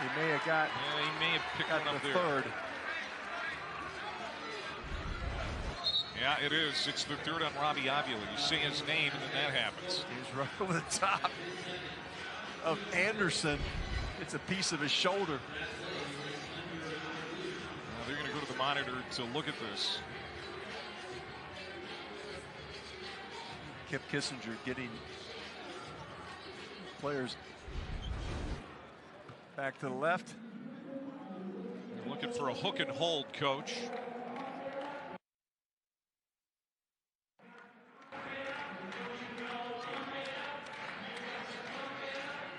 He may have got. Yeah, he may have picked one up the there. Third. Yeah, it is. It's the third on Robbie Avila. You say his name, and then that happens. He's right over the top of Anderson. It's a piece of his shoulder. Well, they're going to go to the monitor to look at this. Kip Kissinger getting players back to the left. They're looking for a hook and hold, coach.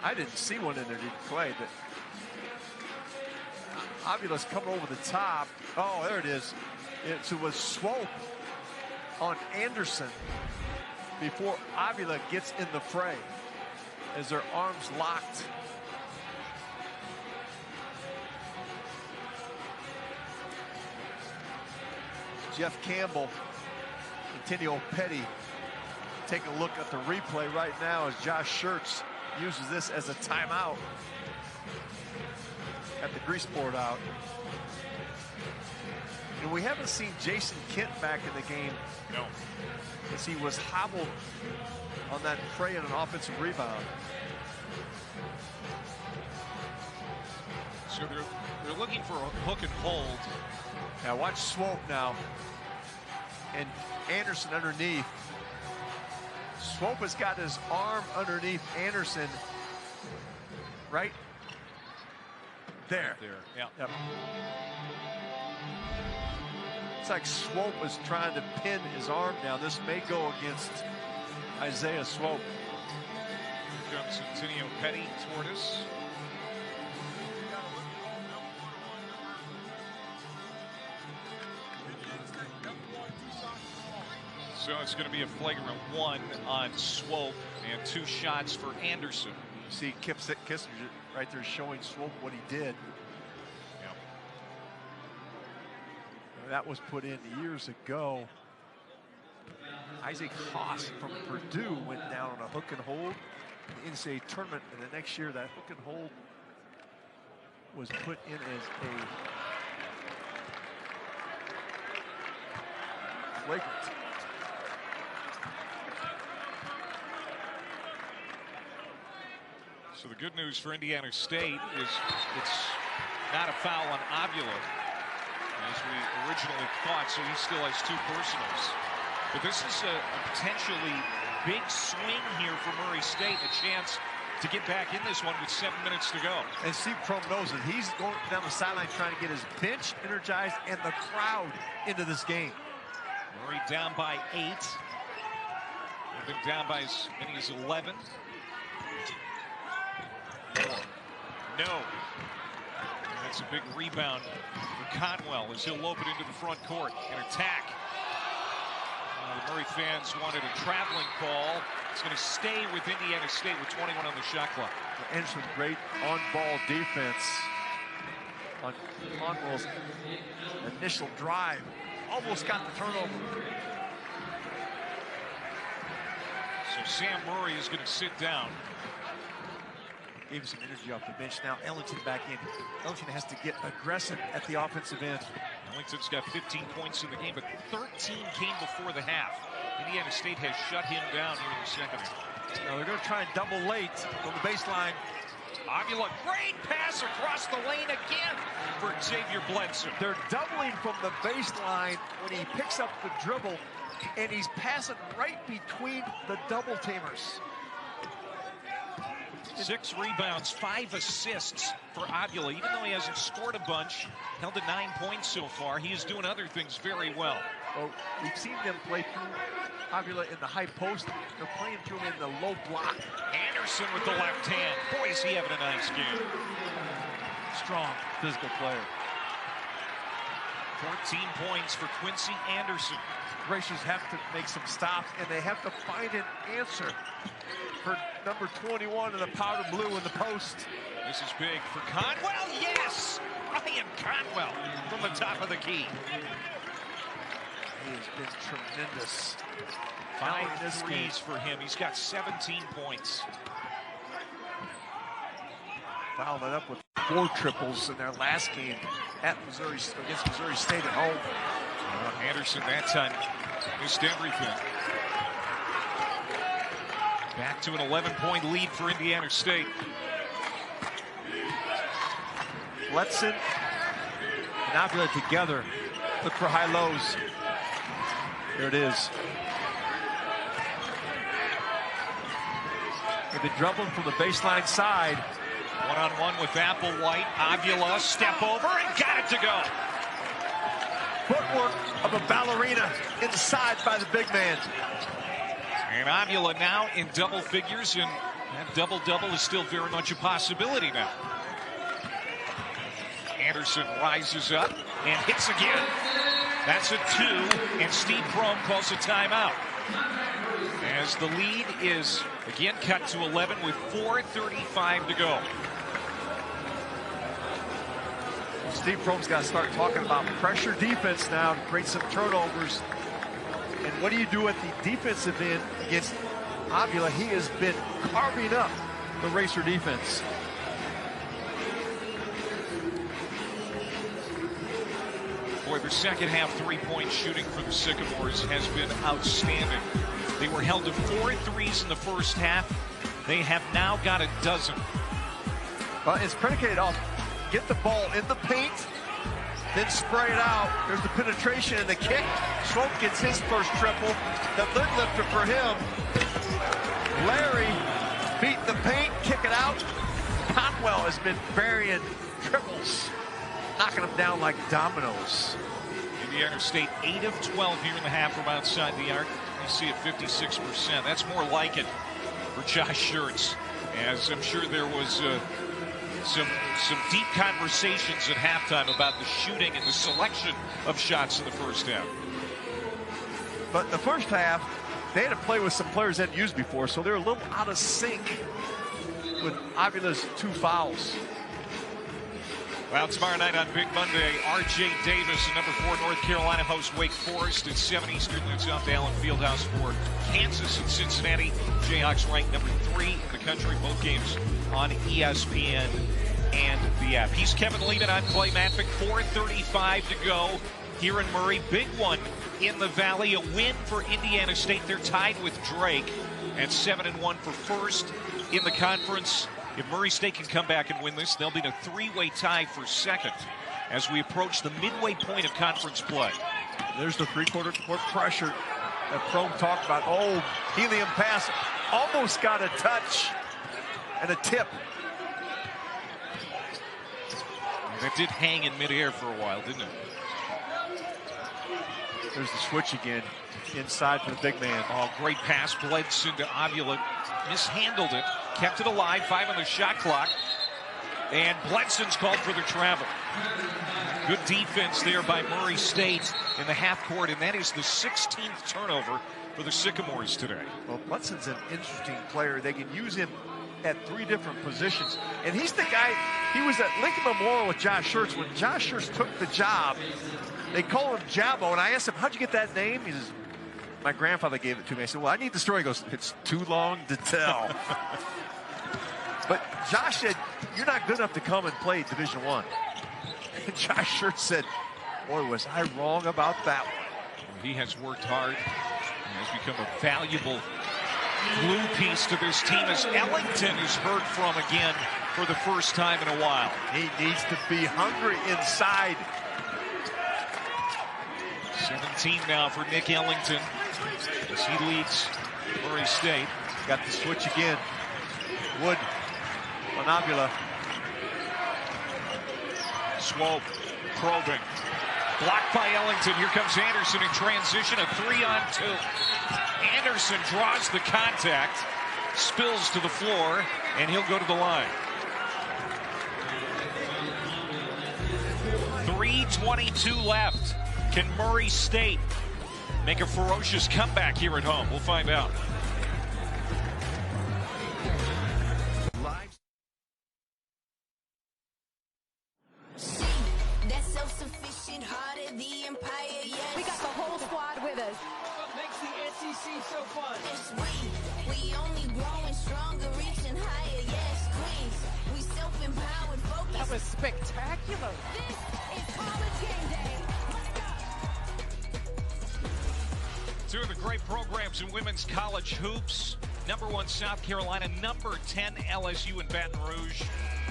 I didn't see one in there, did Clay? But Avila's coming over the top. Oh, there it is. It was Swope on Anderson before Avila gets in the fray as their arms locked. Jeff Campbell and Tenio Petty take a look at the replay right now as Josh Schertz uses this as a timeout. Got the grease board out. And we haven't seen Jason Kent back in the game. No. As he was hobbled on that fray and an offensive rebound. So they're looking for a hook and hold. Now watch Swope now. And Anderson underneath. Swope has got his arm underneath Anderson. Right there. Yeah. Yep. It's like Swope was trying to pin his arm down. This may go against Isaiah Swope. Here comes Tenio Petty toward us. So it's going to be a flagrant 1 on Swope and 2 shots for Anderson. You see Kip Kissinger right there showing Swope what he did. Yep. That was put in years ago. Isaac Haas from Purdue went down on a hook and hold in the NCAA tournament, and the next year that hook and hold was put in as a flagrant. So the good news for Indiana State is it's not a foul on Avila, as we originally thought, so he still has 2 personals. But this is a potentially big swing here for Murray State, a chance to get back in this one with 7 minutes to go. And Steve Crum knows it. He's going down the sideline trying to get his bench energized and the crowd into this game. Murray down by 8. They've been down by as many as 11. No. And that's a big rebound for Conwell as he'll lob it into the front court and attack. The Murray fans wanted a traveling call. It's going to stay with Indiana State with 21 on the shot clock. And some great on-ball defense on Conwell's initial drive. Almost got the turnover. So Sam Murray is going to sit down. Gave him some energy off the bench. Now Ellington back in. Ellington has to get aggressive at the offensive end. Ellington's got 15 points in the game, but 13 came before the half. Indiana State has shut him down here in the second. Now they're going to try and double late from the baseline. Avila, great pass across the lane again for Xavier Bledsoe. They're doubling from the baseline when he picks up the dribble, and he's passing right between the double teamers. 6 rebounds, 5 assists for Avila. Even though he hasn't scored a bunch, held to 9 points so far, he is doing other things very well. Well, we've seen them play through Avila in the high post. They're playing through him in the low block. Anderson with the left hand. Boy, is he having a nice game. Strong physical player. 14 points for Quincy Anderson. Racers have to make some stops, and they have to find an answer for number 21 in the powder blue in the post. This is big for Conwell. Yes! Ryan Conwell from the top of the key. He has been tremendous. 5 threes for him. He's got 17 points. Fouled it up with 4 triples in their last game at against Missouri State at home. Anderson that time missed everything. Back to an 11-point lead for Indiana State. Bledsoe and Avila together. Look for high lows. There it is. They've been dribbling from the baseline side. One-on-one with Applewhite. Avila, step over and got it to go. Footwork of a ballerina inside by the big man. And Avila now in double figures, and that double-double is still very much a possibility now. Anderson rises up and hits again. That's a 2, and Steve Crum calls a timeout. As the lead is again cut to 11 with 4:35 to go. Steve Crum's got to start talking about pressure defense now to create some turnovers. And what do you do at the defensive end against Avila? He has been carving up the Racer defense. Boy, their second half three-point shooting for the Sycamores has been outstanding. They were held to 4 threes in the first half. They have now got a dozen. Well, it's predicated off get the ball in the paint, then spray it out. There's the penetration and the kick. Swope gets his first triple. The lid lifter for him. Larry beat the paint, kick it out. Conwell has been burying triples, knocking them down like dominoes. Indiana State 8 of 12 here in the half from outside the arc. You see it 56%. That's more like it for Josh Schertz, as I'm sure there was some deep conversations at halftime about the shooting and the selection of shots in the first half. But the first half, they had to play with some players they hadn't used before, so they're a little out of sync with Avila's 2 fouls. Well, tomorrow night on Big Monday, R.J. Davis and number 4 North Carolina host Wake Forest at 7 Eastern. It's off to Allen Fieldhouse for Kansas and Cincinnati. Jayhawks ranked number 3 in the country. Both games on ESPN and the app. He's Kevin Lehman. I'm Clay Matvick. 4:35 to go here in Murray. Big one in the Valley. A win for Indiana State. They're tied with Drake at 7-1 for first in the conference. If Murray State can come back and win this, they'll be in a three-way tie for second as we approach the midway point of conference play. There's the three-quarter court pressure that Prohm talked about. Oh, helium pass. Almost got a touch and a tip. That did hang in midair for a while, didn't it? There's the switch again. Inside for the big man. Oh, great pass. Bledson to Avila. Mishandled it. Kept it alive. 5 on the shot clock. And Bledson's called for the travel. Good defense there by Murray State in the half court, and that is the 16th turnover for the Sycamores today. Well, Bledson's an interesting player. They can use him at 3 different positions. And he's the guy, he was at Lincoln Memorial with Josh Schertz. When Josh Schertz took the job, they call him Jabbo. And I asked him, how'd you get that name? He says, my grandfather gave it to me. I said, well, I need the story. He goes, it's too long to tell. But Josh said, you're not good enough to come and play Division I. And Josh Schertz said, boy, was I wrong about that one. Well, he has worked hard and has become a valuable glue piece to this team as Ellington is heard from again for the first time in a while. He needs to be hungry inside. 17 now for Nick Ellington as he leads Murray State. Got the switch again. Wood on Avila. Swope probing. Blocked by Ellington. Here comes Anderson in transition. A 3-on-2. Anderson draws the contact, spills to the floor, and he'll go to the line. 3:22 left. Can Murray State make a ferocious comeback here at home? We'll find out. We got the whole squad with us. What makes the SEC so fun? It's we only growing stronger, reaching higher. Yes, Queens. We self-empowered, focused. That was spectacular. This is college game day. Two of the great programs in women's college hoops. Number 1 South Carolina, number 10 LSU in Baton Rouge.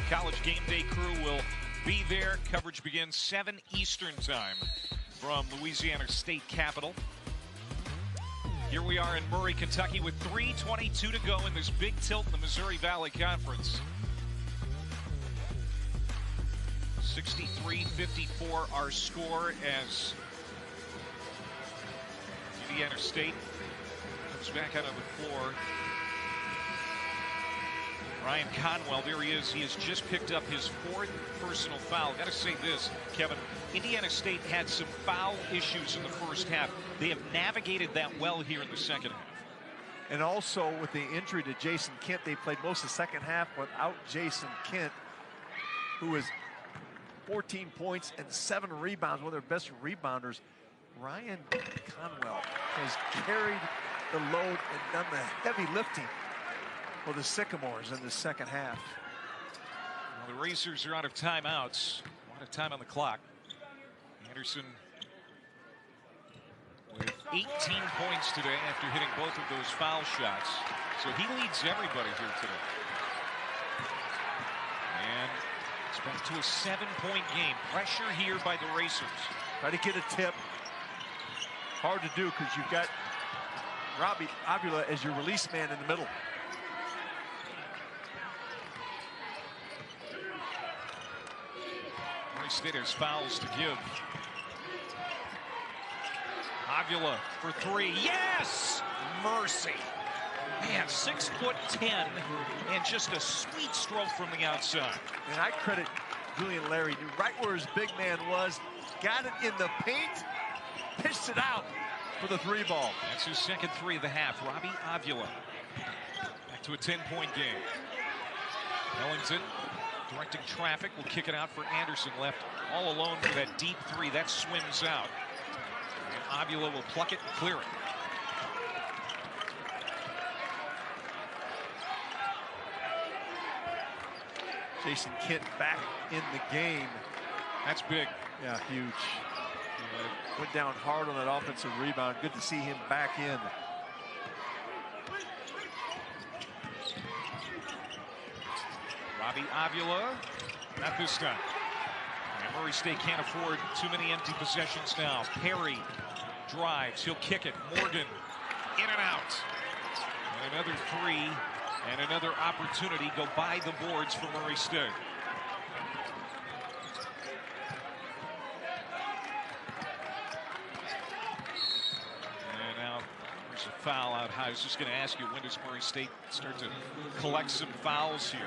College game day crew will be there. Coverage begins 7 Eastern time from Louisiana State Capitol. Here we are in Murray, Kentucky with 3:22 to go in this big tilt in the Missouri Valley Conference. 63-54 our score as Indiana State comes back out on the floor. Ryan Conwell, there he is. He has just picked up his 4th personal foul. Got to say this, Kevin. Indiana State had some foul issues in the first half. They have navigated that well here in the second half. And also with the injury to Jason Kent, they played most of the second half without Jason Kent, who is 14 points and 7 rebounds, one of their best rebounders. Ryan Conwell has carried the load and done the heavy lifting for the Sycamores in the second half. Well, the Racers are out of timeouts. A lot of time on the clock. Anderson with 18 points today after hitting both of those foul shots. So he leads everybody here today. And it's back to a 7-point game. Pressure here by the Racers. Try to get a tip. Hard to do because you've got Robbie Avila as your release man in the middle. Murray State has fouls to give. Avila for 3. Yes! Mercy. Man, 6'10" and just a sweet stroke from the outside. And I credit Julian Larry, knew right where his big man was, got it in the paint, pitched it out for the 3 ball. That's his second 3 of the half. Robbie Avila back to a 10-point game. Ellington directing traffic, will kick it out for Anderson, left all alone for that deep 3. That swims out. And Avila will pluck it and clear it. Jason Kent back in the game. That's big. Yeah, huge. Went down hard on that offensive rebound. Good to see him back in. Robbie Avila, not this time. And Murray State can't afford too many empty possessions now. Perry drives, he'll kick it. Morgan in and out. And another three and another opportunity go by the boards for Murray State. And now there's a foul out high. I was just going to ask you, when does Murray State start to collect some fouls here?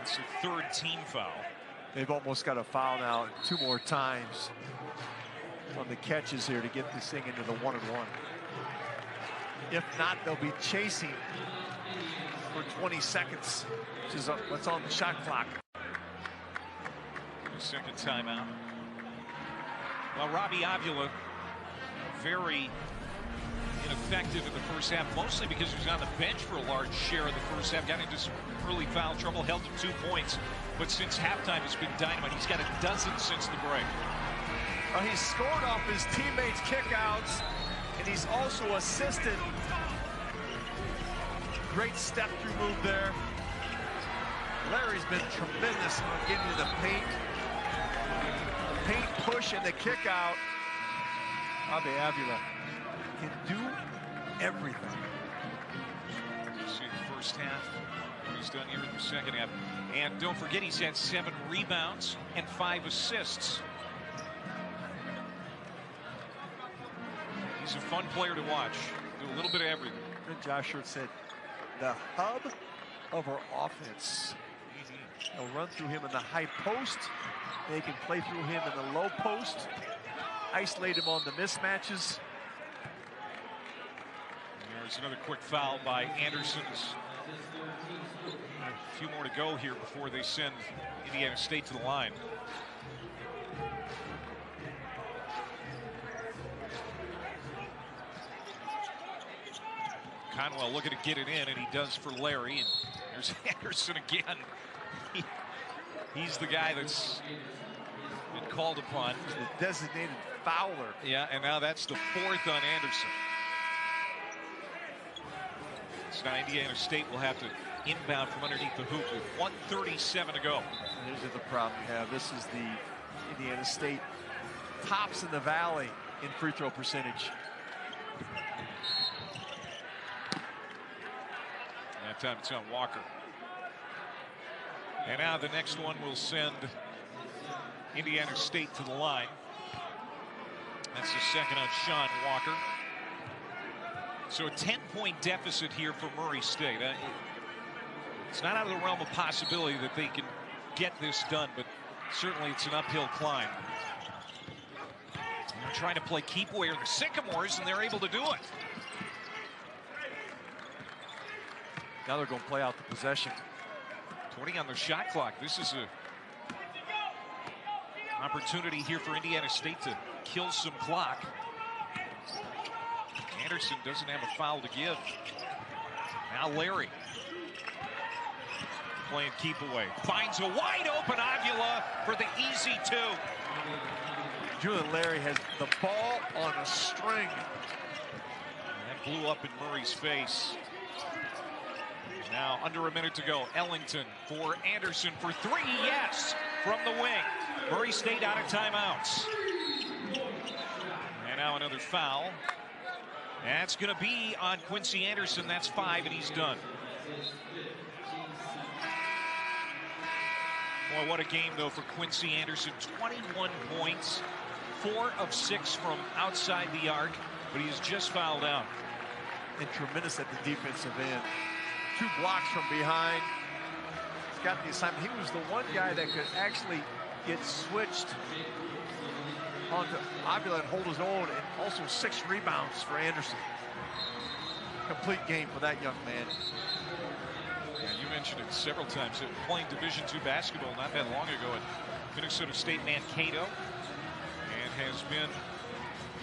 It's the third team foul. They've almost got a foul now 2 more times on the catches here to get this thing into the 1-and-1. If not, they'll be chasing for 20 seconds, which is what's on the shot clock. Second timeout. Well, Robbie Avila, very ineffective in the first half, mostly because he was on the bench for a large share of the first half. Got into some early foul trouble, held to 2 points, but since halftime has been dynamite. He's got a dozen since the break. Well, he's scored off his teammates' kickouts, and he's also assisted. Great step-through move there. Larry's been tremendous on getting to the paint. The paint push and the kick out. Robbie Avila can do everything. You see the first half, what he's done here in the second half. And don't forget, he's had 7 rebounds and 5 assists. He's a fun player to watch. Do a little bit of everything. And Josh Hurt said, the hub of our offense. They'll run through him in the high post. They can play through him in the low post. Isolate him on the mismatches. There's another quick foul by Anderson's. A few more to go here before they send Indiana State to the line. Conwell looking to get it in, and he does for Larry. And there's Anderson again. He's the guy that's been called upon. The designated fouler. Yeah, and now that's the 4th on Anderson. So now Indiana State will have to inbound from underneath the hoop with 1:37 to go. Here's the problem you have. This is the Indiana State tops in the valley in free throw percentage. That time it's on Walker. And now the next one will send Indiana State to the line. That's the second on Sean Walker. So a 10-point deficit here for Murray State. It's not out of the realm of possibility that they can get this done, but certainly it's an uphill climb. And they're trying to play keep away or the Sycamores, and they're able to do it. Now they're going to play out the possession. 20 on the shot clock. This is an opportunity here for Indiana State to kill some clock. Anderson doesn't have a foul to give. Now Larry playing keep away. Finds a wide open Avila for the easy 2. Julian Larry has the ball on a string. And that blew up in Murray's face. Now under a minute to go. Ellington for Anderson for 3. Yes, from the wing. Murray State out of timeouts. And now another foul. That's going to be on Quincy Anderson. That's 5, and he's done. Boy, what a game, though, for Quincy Anderson. 21 points, 4 of 6 from outside the arc, but he has just fouled out. And tremendous at the defensive end. 2 blocks from behind. He's got the assignment. He was the one guy that could actually get switched onto Avila and hold his own, and also 6 rebounds for Anderson. Complete game for that young man. Yeah, you mentioned it several times. Playing Division II basketball not that long ago at Minnesota State Mankato, and has been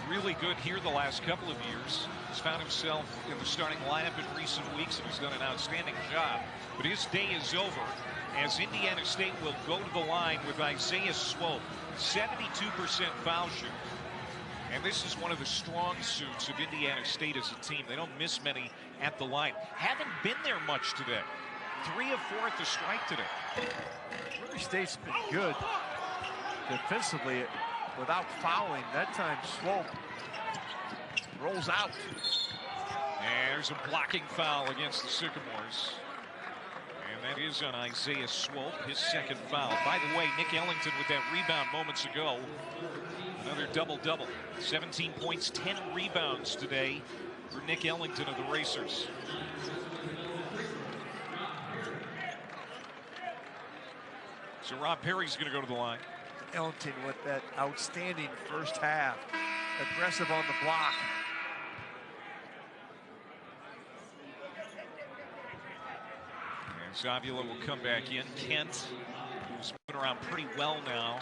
really good here the last couple of years. He's found himself in the starting lineup in recent weeks, and he's done an outstanding job. But his day is over, as Indiana State will go to the line with Isaiah Swope. 72% foul shoot. And this is one of the strong suits of Indiana State as a team. They don't miss many at the line. Haven't been there much today. 3 of 4 at the strike today. Murray State's been good defensively without fouling. That time Swope rolls out. And there's a blocking foul against the Sycamores. And that is on Isaiah Swope, his second foul. By the way, Nick Ellington with that rebound moments ago. Another double-double. 17 points, 10 rebounds today for Nick Ellington of the Racers. So Rob Perry's going to go to the line. Ellington with that outstanding first half. Aggressive on the block. And Zavula will come back in. Kent, who's moving around pretty well now,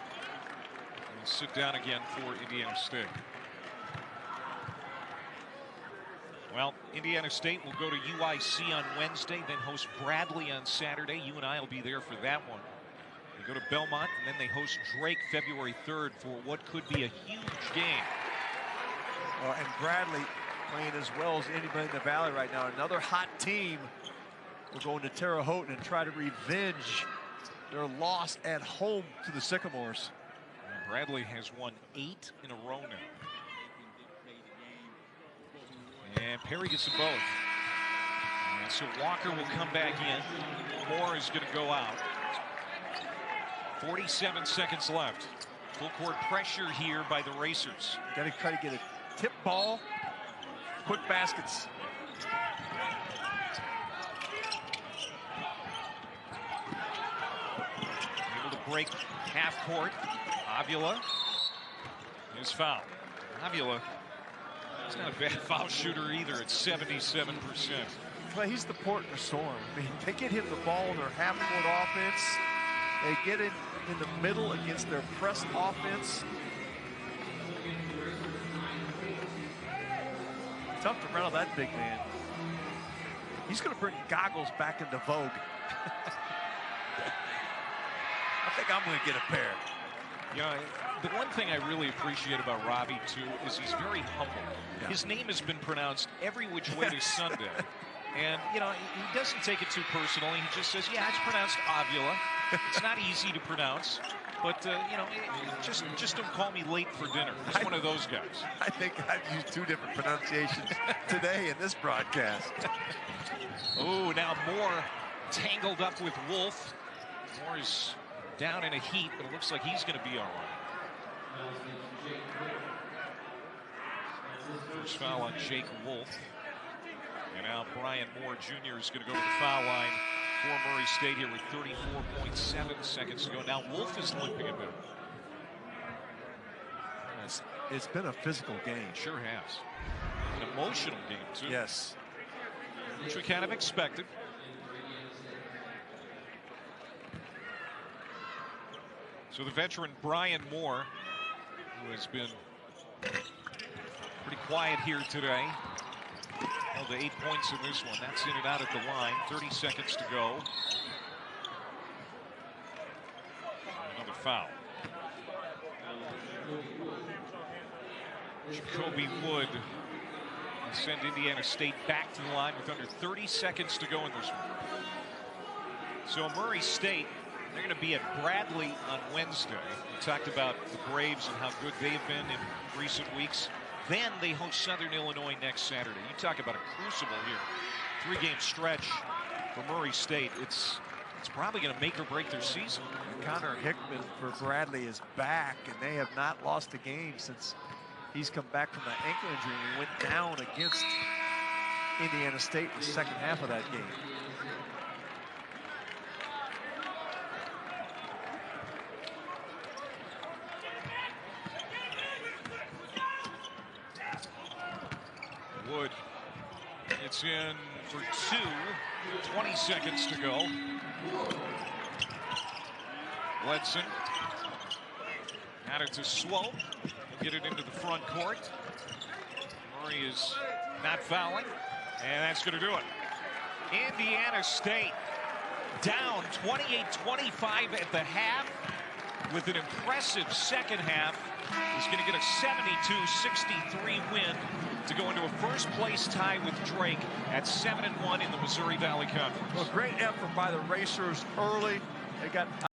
will sit down again for Indiana State. Well, Indiana State will go to UIC on Wednesday, then host Bradley on Saturday. You and I will be there for that one. They go to Belmont, and then they host Drake February 3rd for what could be a huge game. Well, and Bradley playing as well as anybody in the Valley right now. Another hot team will go into Terre Haute and try to revenge their loss at home to the Sycamores. And Bradley has won 8 in a row now. And Perry gets them both. And so Walker will come back in. Moore is going to go out. 47 seconds left. Full court pressure here by the Racers. Got to try to get a tip ball. Quick baskets. Able to break half court. Avila is fouled. Avila, he's not a bad foul shooter either at 77%. Well, he's the port in the storm. I mean, they get him the ball in their half-court offense. They get it in the middle against their press offense. Tough to rattle that big man. He's going to bring goggles back into vogue. I think I'm going to get a pair. Yeah, the one thing I really appreciate about Robbie, too, is he's very humble. Yeah. His name has been pronounced every which way to Sunday. And, you know, he doesn't take it too personally. He just says, yeah, it's pronounced Avila. It's not easy to pronounce. But, you know, just don't call me late for dinner. He's one of those guys. I think I've used 2 different pronunciations today in this broadcast. Oh, now Moore tangled up with Wolf. Moore is down in a heap, but it looks like he's going to be all right. First foul on Jake Wolf. And now Brian Moore Jr. is going to go to the foul line for Murray State here with 34.7 seconds to go. Now Wolf is limping a bit. It's been a physical game. Sure has. An emotional game, too. Yes. Which we kind of expected. So the veteran Brian Moore, who has been pretty quiet here today, held to 8 points in this one. That's in and out at the line. 30 seconds to go. Another foul. Jacoby Wood will send Indiana State back to the line with under 30 seconds to go in this one. So Murray State, they're going to be at Bradley on Wednesday. We talked about the Braves and how good they've been in recent weeks. Then they host Southern Illinois next Saturday. You talk about a crucible here. 3-game stretch for Murray State. It's probably going to make or break their season. Connor Hickman for Bradley is back, and they have not lost a game since he's come back from that ankle injury and went down against Indiana State in the second half of that game. Wood, it's in for 2, 20 seconds to go. Bledson, got it to Swope, get it into the front court. Murray is not fouling, and that's going to do it. Indiana State down 28-25 at the half with an impressive second half. Is going to get a 72-63 win to go into a first-place tie with Drake at 7-1 in the Missouri Valley Conference. Well, great effort by the Racers early. They got